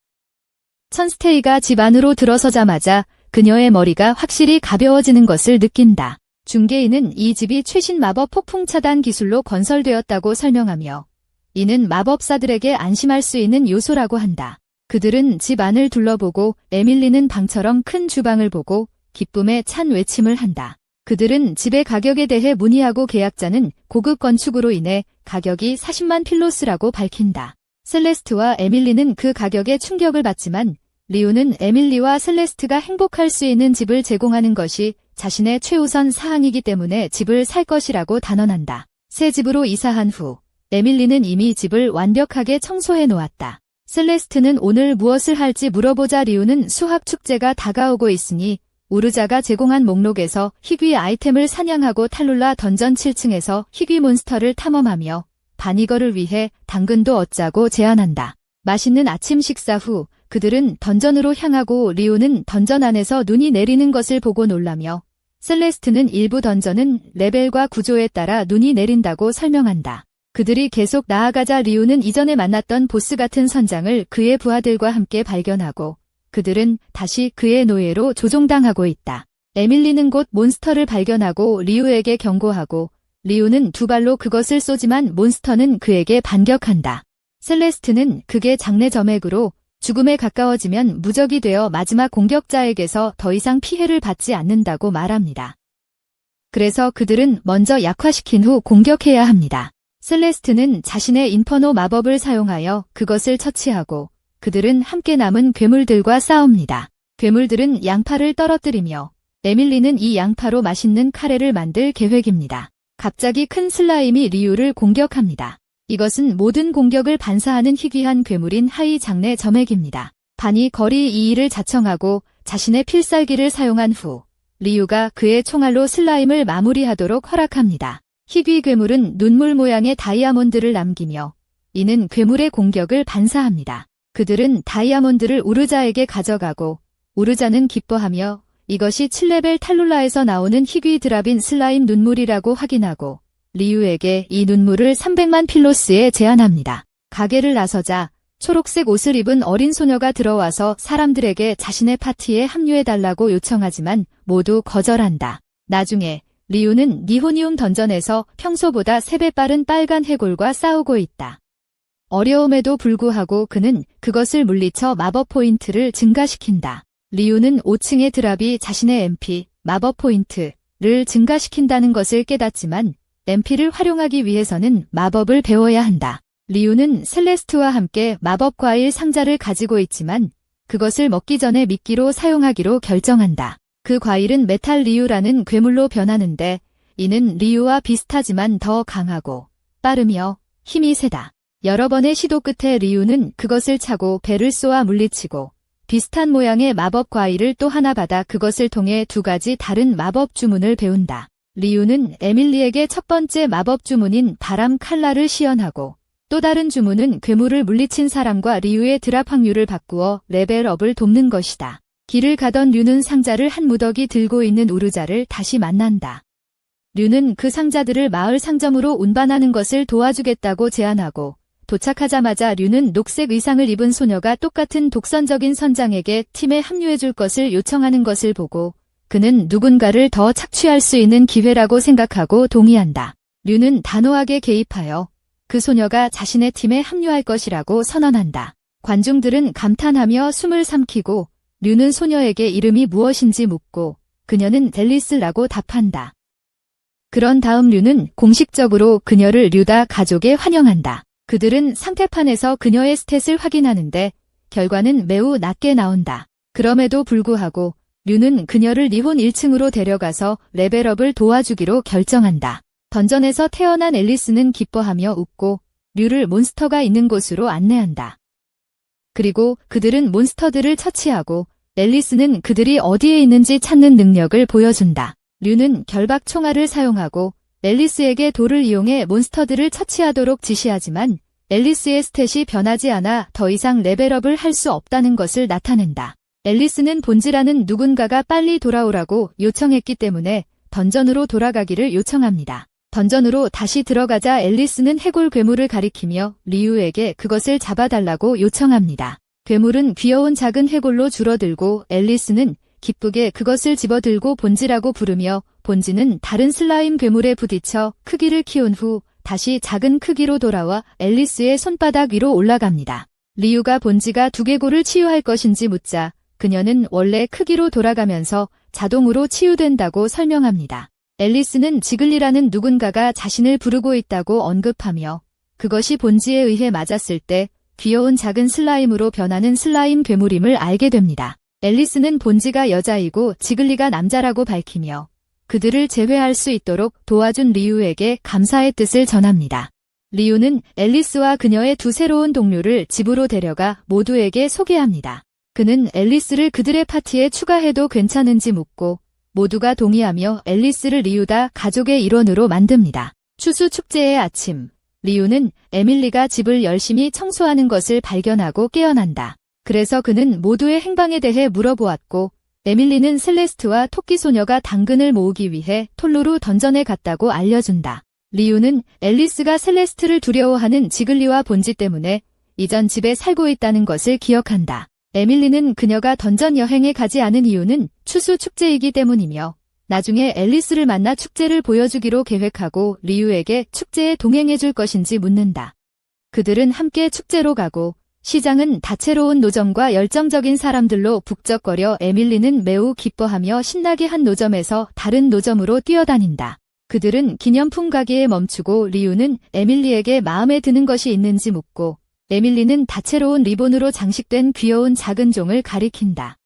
천스테이가 집 안으로 들어서자마자 그녀의 머리가 확실히 가벼워지는 것을 느낀다. 중개인은 이 집이 최신 마법 폭풍 차단 기술로 건설되었다고 설명하며 이는 마법사들에게 안심할 수 있는 요소라고 한다. 그들은 집 안을 둘러보고 에밀리는 방처럼 큰 주방을 보고 기쁨에 찬 외침을 한다. 그들은 집의 가격에 대해 문의하고 계약자는 고급 건축으로 인해 가격이 40만 필로스라고 밝힌다. 셀레스트와 에밀리는 그 가격에 충격을 받지만 리우는 에밀리와 셀레스트가 행복할 수 있는 집을 제공하는 것이 자신의 최우선 사항이기 때문에 집을 살 것이라고 단언한다. 새 집으로 이사한 후 에밀리는 이미 집을 완벽하게 청소해 놓았다. 셀레스트는 오늘 무엇을 할지 물어보자 리우는 수학 축제가 다가오고 있으니 우르자가 제공한 목록에서 희귀 아이템을 사냥하고 탈룰라 던전 7층에서 희귀 몬스터를 탐험하며 바니거를 위해 당근도 얻자고 제안한다. 맛있는 아침 식사 후 그들은 던전으로 향하고 리우는 던전 안에서 눈이 내리는 것을 보고 놀라며 셀레스트는 일부 던전은 레벨과 구조에 따라 눈이 내린다고 설명한다. 그들이 계속 나아가자 리우는 이전에 만났던 보스 같은 선장을 그의 부하들과 함께 발견하고 그들은 다시 그의 노예로 조종당하고 있다. 에밀리는 곧 몬스터를 발견하고 리우에게 경고하고 리우는 두 발로 그것을 쏘지만 몬스터는 그에게 반격한다. 셀레스트는 극의 장래 점액으로 죽음에 가까워지면 무적이 되어 마지막 공격자에게서 더 이상 피해를 받지 않는다고 말합니다. 그래서 그들은 먼저 약화시킨 후 공격해야 합니다. 셀레스트는 자신의 인퍼노 마법을 사용하여 그것을 처치하고 그들은 함께 남은 괴물들과 싸웁니다. 괴물들은 양파를 떨어뜨리며 에밀리는 이 양파로 맛있는 카레를 만들 계획입니다. 갑자기 큰 슬라임이 리우를 공격합니다. 이것은 모든 공격을 반사하는 희귀한 괴물인 하이 장내 점액입니다. 반이 거리 2를 자청하고 자신의 필살기를 사용한 후 리우가 그의 총알로 슬라임을 마무리하도록 허락합니다. 희귀 괴물은 눈물 모양의 다이아몬드를 남기며 이는 괴물의 공격을 반사합니다. 그들은 다이아몬드를 우르자에게 가져가고 우르자는 기뻐하며 이것이 7레벨 탈룰라에서 나오는 희귀 드랍인 슬라임 눈물이라고 확인하고 리우에게 이 눈물을 300만 필로스에 제안합니다. 가게를 나서자 초록색 옷을 입은 어린 소녀가 들어와서 사람들에게 자신의 파티에 합류해달라고 요청하지만 모두 거절한다. 나중에 리우는 니호니움 던전에서 평소보다 3배 빠른 빨간 해골과 싸우고 있다. 어려움에도 불구하고 그는 그것을 물리쳐 마법 포인트를 증가시킨다. 리우는 5층의 드랍이 자신의 MP, 마법 포인트를 증가시킨다는 것을 깨닫지만 MP를 활용하기 위해서는 마법을 배워야 한다. 리우는 셀레스트와 함께 마법 과일 상자를 가지고 있지만 그것을 먹기 전에 미끼로 사용하기로 결정한다. 그 과일은 메탈 리우라는 괴물로 변하는데 이는 리우와 비슷하지만 더 강하고 빠르며 힘이 세다. 여러 번의 시도 끝에 리우는 그것을 차고 배를 쏘아 물리치고 비슷한 모양의 마법 과일을 또 하나 받아 그것을 통해 2가지 다른 마법 주문을 배운다. 리우는 에밀리에게 첫 번째 마법 주문인 바람 칼날을 시연하고 또 다른 주문은 괴물을 물리친 사람과 리우의 드랍 확률을 바꾸어 레벨업을 돕는 것이다. 길을 가던 류는 상자를 한 무더기 들고 있는 우르자를 다시 만난다. 류는 그 상자들을 마을 상점으로 운반하는 것을 도와주겠다고 제안하고 도착하자마자 류는 녹색 의상을 입은 소녀가 똑같은 독선적인 선장에게 팀에 합류해줄 것을 요청하는 것을 보고 그는 누군가를 더 착취할 수 있는 기회라고 생각하고 동의한다. 류는 단호하게 개입하여 그 소녀가 자신의 팀에 합류할 것이라고 선언한다. 관중들은 감탄하며 숨을 삼키고 류는 소녀에게 이름이 무엇인지 묻고 그녀는 앨리스라고 답한다. 그런 다음 류는 공식적으로 그녀를 류다 가족에 환영한다. 그들은 상태판에서 그녀의 스탯을 확인하는데 결과는 매우 낮게 나온다. 그럼에도 불구하고 류는 그녀를 니혼 1층으로 데려가서 레벨업을 도와주기로 결정한다. 던전에서 태어난 앨리스는 기뻐하며 웃고 류를 몬스터가 있는 곳으로 안내한다. 그리고 그들은 몬스터들을 처치하고 앨리스는 그들이 어디에 있는지 찾는 능력을 보여준다. 류는 결박 총알을 사용하고 앨리스에게 돌을 이용해 몬스터들을 처치하도록 지시하지만 앨리스의 스탯이 변하지 않아 더 이상 레벨업을 할 수 없다는 것을 나타낸다. 앨리스는 본지라는 누군가가 빨리 돌아오라고 요청했기 때문에 던전으로 돌아가기를 요청합니다. 던전으로 다시 들어가자 앨리스는 해골 괴물을 가리키며 리우에게 그것을 잡아달라고 요청합니다. 괴물은 귀여운 작은 해골로 줄어들고 앨리스는 기쁘게 그것을 집어들고 본지라고 부르며 본지는 다른 슬라임 괴물에 부딪혀 크기를 키운 후 다시 작은 크기로 돌아와 앨리스의 손바닥 위로 올라갑니다. 리우가 본지가 두개골을 치유할 것인지 묻자 그녀는 원래 크기로 돌아가면서 자동으로 치유된다고 설명합니다. 앨리스는 지글리라는 누군가가 자신을 부르고 있다고 언급하며 그것이 본지에 의해 맞았을 때 귀여운 작은 슬라임으로 변하는 슬라임 괴물임을 알게 됩니다. 앨리스는 본지가 여자이고 지글리가 남자라고 밝히며 그들을 제외할 수 있도록 도와준 리우에게 감사의 뜻을 전합니다. 리우는 앨리스와 그녀의 2 새로운 동료를 집으로 데려가 모두에게 소개합니다. 그는 앨리스를 그들의 파티에 추가해도 괜찮은지 묻고 모두가 동의하며 앨리스를 리우다 가족의 일원으로 만듭니다. 추수 축제의 아침, 리우는 에밀리가 집을 열심히 청소하는 것을 발견하고 깨어난다. 그래서 그는 모두의 행방에 대해 물어보았고 에밀리는 셀레스트와 토끼소녀가 당근을 모으기 위해 톨루루 던전에 갔다고 알려준다. 리우는 앨리스가 셀레스트를 두려워하는 지글리와 본지 때문에 이전 집에 살고 있다는 것을 기억한다. 에밀리는 그녀가 던전 여행에 가지 않은 이유는 추수 축제이기 때문이며 나중에 앨리스를 만나 축제를 보여주기로 계획하고 리우에게 축제에 동행해줄 것인지 묻는다. 그들은 함께 축제로 가고 시장은 다채로운 노점과 열정적인 사람들로 북적거려 에밀리는 매우 기뻐하며 신나게 한 노점에서 다른 노점으로 뛰어다닌다. 그들은 기념품 가게에 멈추고 리우는 에밀리에게 마음에 드는 것이 있는지 묻고 에밀리는 다채로운 리본으로 장식된 귀여운 작은 종을 가리킨다.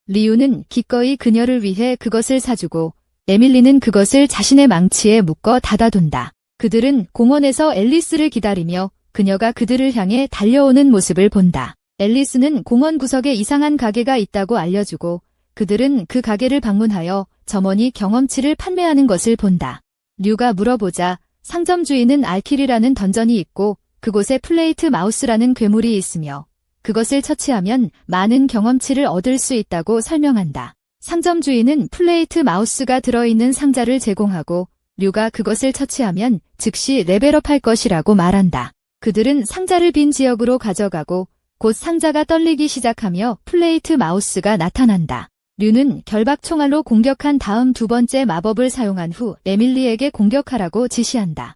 리우는 기꺼이 그녀를 위해 그것을 사주고 에밀리는 그것을 자신의 망치에 묶어 닫아둔다. 그들은 공원에서 앨리스를 기다리며 그녀가 그들을 향해 달려오는 모습을 본다. 앨리스는 공원 구석에 이상한 가게가 있다고 알려주고 그들은 그 가게를 방문하여 점원이 경험치를 판매하는 것을 본다. 류가 물어보자 상점 주인은 알킬이라는 던전이 있고 그곳에 플레이트 마우스라는 괴물이 있으며 그것을 처치하면 많은 경험치를 얻을 수 있다고 설명한다. 상점 주인은 플레이트 마우스가 들어있는 상자를 제공하고 류가 그것을 처치하면 즉시 레벨업할 것이라고 말한다. 그들은 상자를 빈 지역으로 가져가고 곧 상자가 떨리기 시작하며 플레이트 마우스가 나타난다. 류는 결박 총알로 공격한 다음 두 번째 마법을 사용한 후 에밀리에게 공격하라고 지시한다.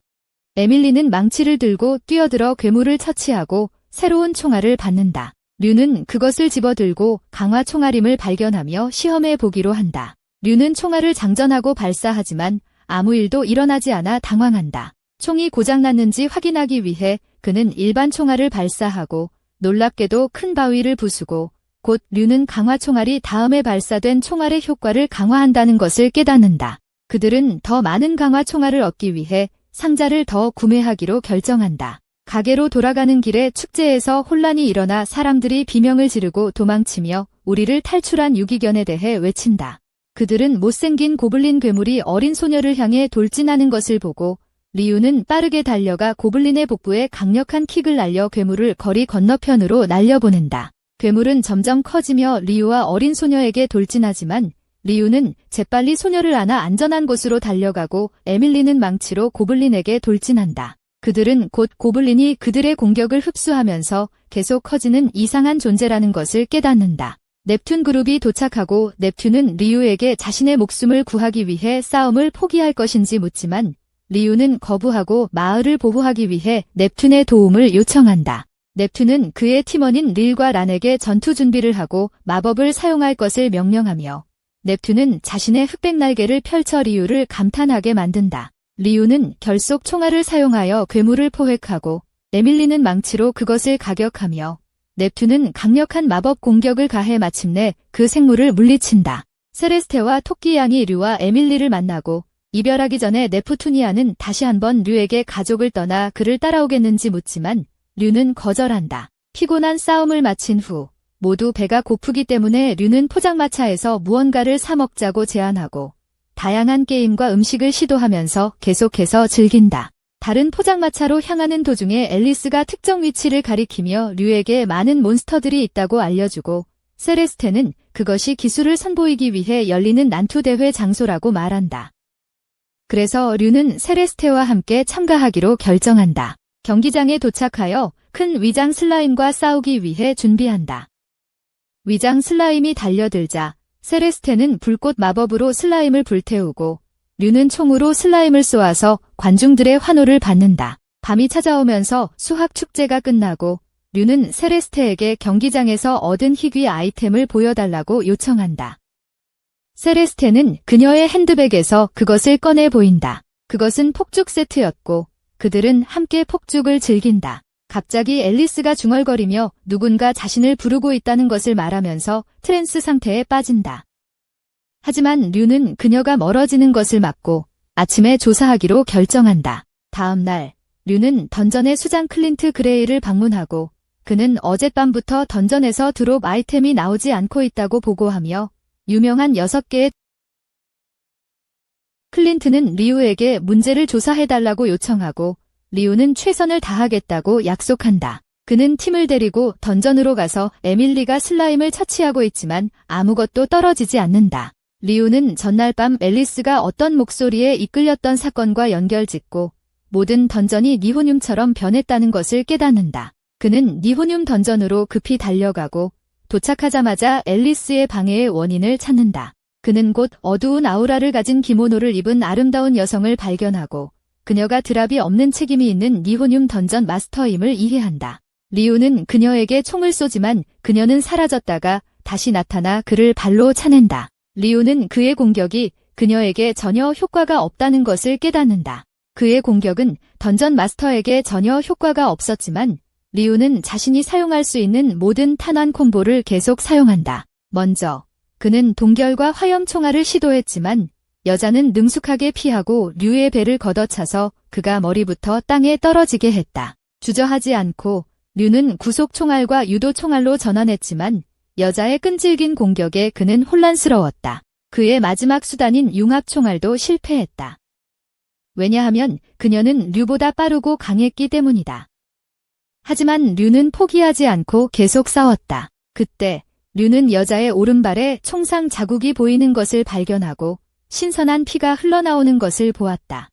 에밀리는 망치를 들고 뛰어들어 괴물을 처치하고 새로운 총알을 받는다. 류는 그것을 집어들고 강화 총알임을 발견하며 시험해 보기로 한다. 류는 총알을 장전하고 발사하지만 아무 일도 일어나지 않아 당황한다. 총이 고장났는지 확인하기 위해 그는 일반 총알을 발사하고 놀랍게도 큰 바위를 부수고 곧 류는 강화 총알이 다음에 발사된 총알의 효과를 강화한다는 것을 깨닫는다. 그들은 더 많은 강화 총알을 얻기 위해 상자를 더 구매하기로 결정한다. 가게로 돌아가는 길에 축제에서 혼란이 일어나 사람들이 비명을 지르고 도망치며 우리를 탈출한 유기견에 대해 외친다. 그들은 못생긴 고블린 괴물이 어린 소녀를 향해 돌진하는 것을 보고 리우는 빠르게 달려가 고블린의 복부에 강력한 킥을 날려 괴물을 거리 건너편으로 날려보낸다. 괴물은 점점 커지며 리우와 어린 소녀에게 돌진하지만 리우는 재빨리 소녀를 안아 안전한 곳으로 달려가고 에밀리는 망치로 고블린에게 돌진한다. 그들은 곧 고블린이 그들의 공격을 흡수하면서 계속 커지는 이상한 존재라는 것을 깨닫는다. 넵튠 그룹이 도착하고 넵튠은 리우에게 자신의 목숨을 구하기 위해 싸움을 포기할 것인지 묻지만 리우는 거부하고 마을을 보호하기 위해 넵튠의 도움을 요청한다. 넵튠은 그의 팀원인 릴과 란에게 전투 준비를 하고 마법을 사용할 것을 명령하며 넵튠은 자신의 흑백 날개를 펼쳐 리우를 감탄하게 만든다. 리우는 결속 총알을 사용하여 괴물을 포획하고 에밀리는 망치로 그것을 가격하며 넵튠은 강력한 마법 공격을 가해 마침내 그 생물을 물리친다. 세레스테와 토끼 양이 류와 에밀리를 만나고 이별하기 전에 네프투니아는 다시 한번 류에게 가족을 떠나 그를 따라오겠는지 묻지만 류는 거절한다. 피곤한 싸움을 마친 후 모두 배가 고프기 때문에 류는 포장마차에서 무언가를 사 먹자고 제안하고 다양한 게임과 음식을 시도하면서 계속해서 즐긴다. 다른 포장마차로 향하는 도중에 앨리스가 특정 위치를 가리키며 류에게 많은 몬스터들이 있다고 알려주고 세레스테는 그것이 기술을 선보이기 위해 열리는 난투대회 장소라고 말한다. 그래서 류는 세레스테와 함께 참가하기로 결정한다. 경기장에 도착하여 큰 위장 슬라임과 싸우기 위해 준비한다. 위장 슬라임이 달려들자 세레스테는 불꽃 마법으로 슬라임을 불태우고 류는 총으로 슬라임을 쏘아서 관중들의 환호를 받는다. 밤이 찾아오면서 수학 축제가 끝나고 류는 세레스테에게 경기장에서 얻은 희귀 아이템을 보여달라고 요청한다. 세레스테는 그녀의 핸드백에서 그것을 꺼내 보인다. 그것은 폭죽 세트였고 그들은 함께 폭죽을 즐긴다. 갑자기 앨리스가 중얼거리며 누군가 자신을 부르고 있다는 것을 말하면서 트랜스 상태에 빠진다. 하지만 류는 그녀가 멀어지는 것을 막고 아침에 조사하기로 결정한다. 다음 날 류는 던전의 수장 클린트 그레이를 방문하고 그는 어젯밤부터 던전에서 드롭 아이템이 나오지 않고 있다고 보고하며 유명한 6개의 클린트는 리우에게 문제를 조사해달라고 요청하고 리우는 최선을 다하겠다고 약속한다. 그는 팀을 데리고 던전으로 가서 에밀리가 슬라임을 처치하고 있지만 아무것도 떨어지지 않는다. 리우는 전날 밤 앨리스가 어떤 목소리에 이끌렸던 사건과 연결짓고 모든 던전이 니호늄처럼 변했다는 것을 깨닫는다. 그는 니호늄 던전으로 급히 달려가고 도착하자마자 앨리스의 방해의 원인을 찾는다. 그는 곧 어두운 아우라를 가진 기모노를 입은 아름다운 여성을 발견하고 그녀가 드랍이 없는 책임이 있는 니호늄 던전 마스터임을 이해한다. 리우는 그녀에게 총을 쏘지만 그녀는 사라졌다가 다시 나타나 그를 발로 차낸다. 리우는 그의 공격이 그녀에게 전혀 효과가 없다는 것을 깨닫는다. 그의 공격은 던전 마스터에게 전혀 효과가 없었지만 리우는 자신이 사용할 수 있는 모든 탄환 콤보를 계속 사용한다. 먼저 그는 동결과 화염 총알을 시도했지만 여자는 능숙하게 피하고 류의 배를 걷어차서 그가 머리부터 땅에 떨어지게 했다. 주저하지 않고 류는 구속 총알과 유도 총알로 전환했지만 여자의 끈질긴 공격에 그는 혼란스러웠다. 그의 마지막 수단인 융합 총알도 실패했다. 왜냐하면 그녀는 류보다 빠르고 강했기 때문이다. 하지만 류는 포기하지 않고 계속 싸웠다. 그때 류는 여자의 오른발에 총상 자국이 보이는 것을 발견하고 신선한 피가 흘러나오는 것을 보았다.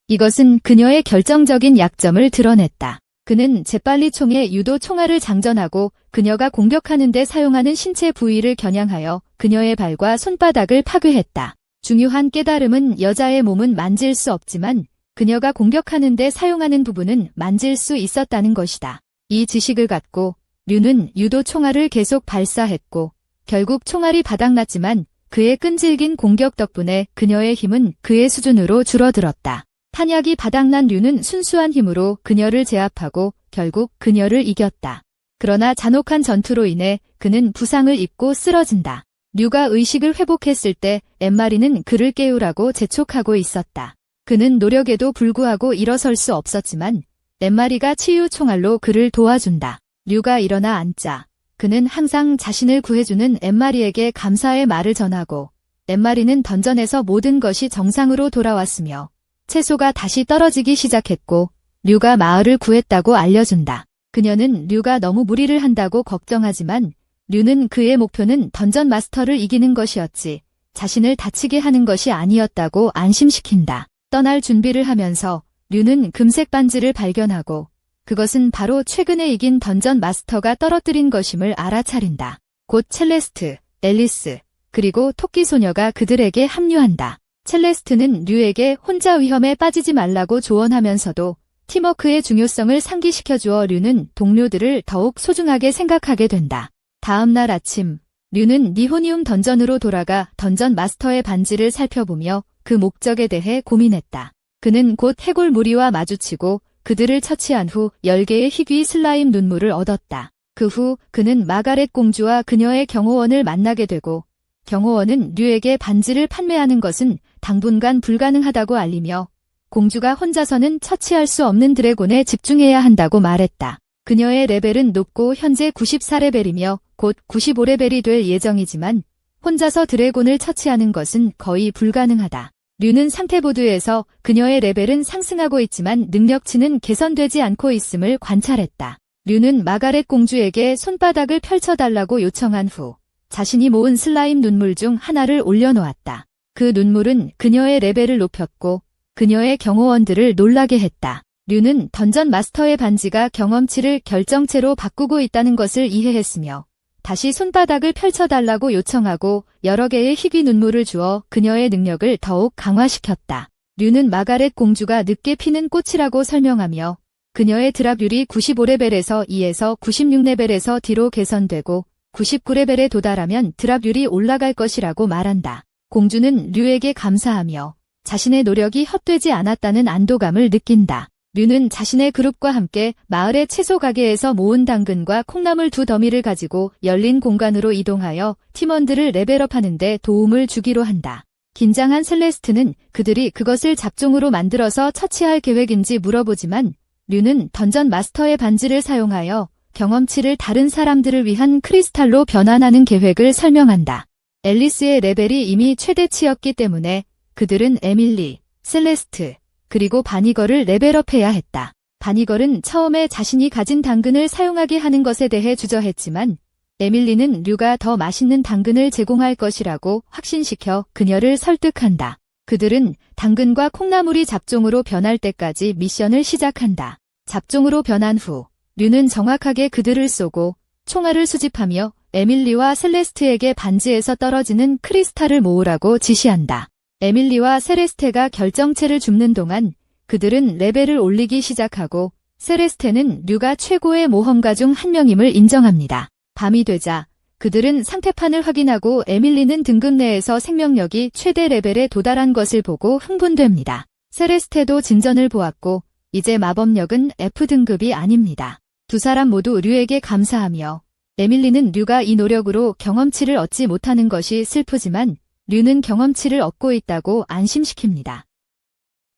이것은 그녀의 결정적인 약점을 드러냈다. 그는 재빨리 총에 유도 총알을 장전하고 그녀가 공격하는 데 사용하는 신체 부위를 겨냥하여 그녀의 발과 손바닥을 파괴했다. 중요한 깨달음은 여자의 몸은 만질 수 없지만 그녀가 공격하는 데 사용하는 부분은 만질 수 있었다는 것이다. 이 지식을 갖고 류는 유도 총알을 계속 발사했고 결국 총알이 바닥났지만 그의 끈질긴 공격 덕분에 그녀의 힘은 그의 수준으로 줄어들었다. 탄약이 바닥난 류는 순수한 힘으로 그녀를 제압하고 결국 그녀를 이겼다. 그러나 잔혹한 전투로 인해 그는 부상을 입고 쓰러진다. 류가 의식을 회복했을 때 엠마리는 그를 깨우라고 재촉하고 있었다. 그는 노력에도 불구하고 일어설 수 없었지만 엠마리가 치유 총알로 그를 도와준다. 류가 일어나 앉자 그는 항상 자신을 구해주는 엠마리에게 감사의 말을 전하고 엠마리는 던전에서 모든 것이 정상으로 돌아왔으며 채소가 다시 떨어지기 시작했고 류가 마을을 구했다고 알려준다. 그녀는 류가 너무 무리를 한다고 걱정하지만 류는 그의 목표는 던전 마스터를 이기는 것이었지 자신을 다치게 하는 것이 아니었다고 안심시킨다. 떠날 준비를 하면서 류는 금색 반지를 발견하고 그것은 바로 최근에 이긴 던전 마스터가 떨어뜨린 것임을 알아차린다. 곧 첼레스트, 앨리스, 그리고 토끼 소녀가 그들에게 합류한다. 첼레스트는 류에게 혼자 위험에 빠지지 말라고 조언하면서도 팀워크의 중요성을 상기시켜주어 류는 동료들을 더욱 소중하게 생각하게 된다. 다음 날 아침, 류는 니호니움 던전으로 돌아가 던전 마스터의 반지를 살펴보며 그 목적에 대해 고민했다. 그는 곧 해골 무리와 마주치고 그들을 처치한 후 10개의 희귀 슬라임 눈물을 얻었다. 그 후 그는 마가렛 공주와 그녀의 경호원을 만나게 되고 경호원은 류에게 반지를 판매하는 것은 당분간 불가능하다고 알리며 공주가 혼자서는 처치할 수 없는 드래곤에 집중해야 한다고 말했다. 그녀의 레벨은 높고 현재 94레벨이며 곧 95레벨이 될 예정이지만 혼자서 드래곤을 처치하는 것은 거의 불가능하다. 류는 상태보드에서 그녀의 레벨은 상승하고 있지만 능력치는 개선되지 않고 있음을 관찰했다. 류는 마가렛 공주에게 손바닥을 펼쳐달라고 요청한 후 자신이 모은 슬라임 눈물 중 하나를 올려놓았다. 그 눈물은 그녀의 레벨을 높였고 그녀의 경호원들을 놀라게 했다. 류는 던전 마스터의 반지가 경험치를 결정체로 바꾸고 있다는 것을 이해했으며 다시 손바닥을 펼쳐달라고 요청하고 여러 개의 희귀 눈물을 주어 그녀의 능력을 더욱 강화시켰다. 류는 마가렛 공주가 늦게 피는 꽃이라고 설명하며 그녀의 드랍률이 95레벨에서 2에서 96레벨에서 D로 개선되고 99레벨에 도달하면 드랍률이 올라갈 것이라고 말한다. 공주는 류에게 감사하며 자신의 노력이 헛되지 않았다는 안도감을 느낀다. 류는 자신의 그룹과 함께 마을의 채소 가게에서 모은 당근과 콩나물 2더미를 가지고 열린 공간으로 이동하여 팀원들을 레벨업하는 데 도움을 주기로 한다. 긴장한 셀레스트는 그들이 그것을 잡종으로 만들어서 처치할 계획인지 물어보지만 류는 던전 마스터의 반지를 사용하여 경험치를 다른 사람들을 위한 크리스탈로 변환하는 계획을 설명한다. 앨리스의 레벨이 이미 최대치였기 때문에 그들은 에밀리, 셀레스트, 그리고 바니걸을 레벨업해야 했다. 바니걸은 처음에 자신이 가진 당근을 사용하게 하는 것에 대해 주저했지만 에밀리는 류가 더 맛있는 당근을 제공할 것이라고 확신시켜 그녀를 설득한다. 그들은 당근과 콩나물이 잡종으로 변할 때까지 미션을 시작한다. 잡종으로 변한 후 류는 정확하게 그들을 쏘고 총알을 수집하며 에밀리와 셀레스트에게 반지에서 떨어지는 크리스탈을 모으라고 지시한다. 에밀리와 셀레스테가 결정체를 줍는 동안 그들은 레벨을 올리기 시작하고 셀레스테는 류가 최고의 모험가 중 한 명임을 인정합니다. 밤이 되자 그들은 상태판을 확인하고 에밀리는 등급 내에서 생명력이 최대 레벨에 도달한 것을 보고 흥분됩니다. 셀레스테도 진전을 보았고 이제 마법력은 F등급이 아닙니다. 두 사람 모두 류에게 감사하며 에밀리는 류가 이 노력으로 경험치를 얻지 못하는 것이 슬프지만 류는 경험치를 얻고 있다고 안심시킵니다.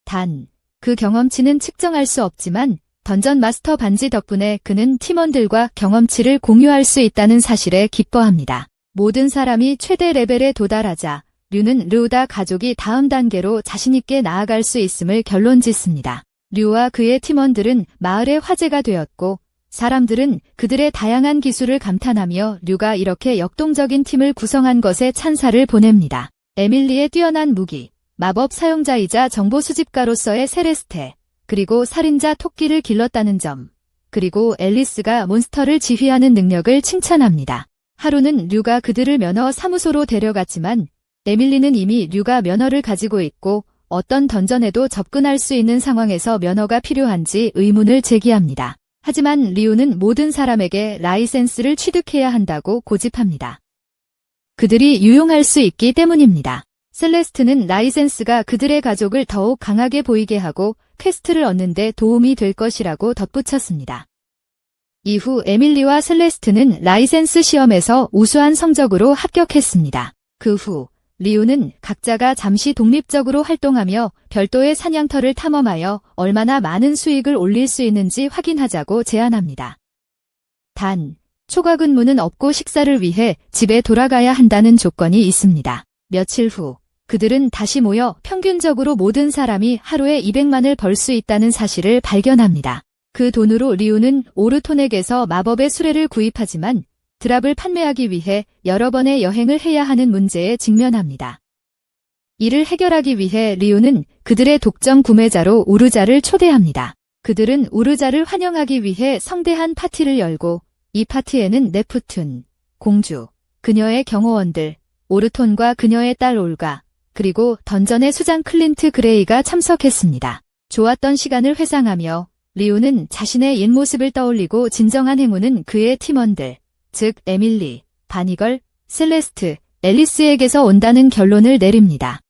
단, 그 경험치는 측정할 수 없지만 던전 마스터 반지 덕분에 그는 팀원들과 경험치를 공유할 수 있다는 사실에 기뻐합니다. 모든 사람이 최대 레벨에 도달하자 류는 르우다 가족이 다음 단계로 자신있게 나아갈 수 있음을 결론짓습니다. 류와 그의 팀원들은 마을의 화제가 되었고 사람들은 그들의 다양한 기술을 감탄하며 류가 이렇게 역동적인 팀을 구성한 것에 찬사를 보냅니다. 에밀리의 뛰어난 무기, 마법 사용자이자 정보 수집가로서의 셀레스테, 그리고 살인자 토끼를 길렀다는 점, 그리고 앨리스가 몬스터를 지휘하는 능력을 칭찬합니다. 하루는 류가 그들을 면허 사무소로 데려갔지만 에밀리는 이미 류가 면허를 가지고 있고 어떤 던전에도 접근할 수 있는 상황에서 면허가 필요한지 의문을 제기합니다. 하지만 리우는 모든 사람에게 라이센스를 취득해야 한다고 고집합니다. 그들이 유용할 수 있기 때문입니다. 셀레스트는 라이센스가 그들의 가족을 더욱 강하게 보이게 하고 퀘스트를 얻는 데 도움이 될 것이라고 덧붙였습니다. 이후 에밀리와 셀레스트는 라이센스 시험에서 우수한 성적으로 합격했습니다. 그 후 리우는 각자가 잠시 독립적으로 활동하며 별도의 사냥터를 탐험하여 얼마나 많은 수익을 올릴 수 있는지 확인하자고 제안합니다. 단, 초과 근무는 없고 식사를 위해 집에 돌아가야 한다는 조건이 있습니다. 며칠 후, 그들은 다시 모여 평균적으로 모든 사람이 하루에 200만을 벌 수 있다는 사실을 발견합니다. 그 돈으로 리우는 오르톤에게서 마법의 수레를 구입하지만 드랍을 판매하기 위해 여러 번의 여행을 해야 하는 문제에 직면합니다. 이를 해결하기 위해 리우는 그들의 독점 구매자로 우르자를 초대합니다. 그들은 우르자를 환영하기 위해 성대한 파티를 열고 이 파티에는 네프툰, 공주, 그녀의 경호원들, 오르톤과 그녀의 딸 올가, 그리고 던전의 수장 클린트 그레이가 참석했습니다. 좋았던 시간을 회상하며 리우는 자신의 옛 모습을 떠올리고 진정한 행운은 그의 팀원들, 즉 에밀리, 바니걸, 셀레스트, 앨리스에게서 온다는 결론을 내립니다.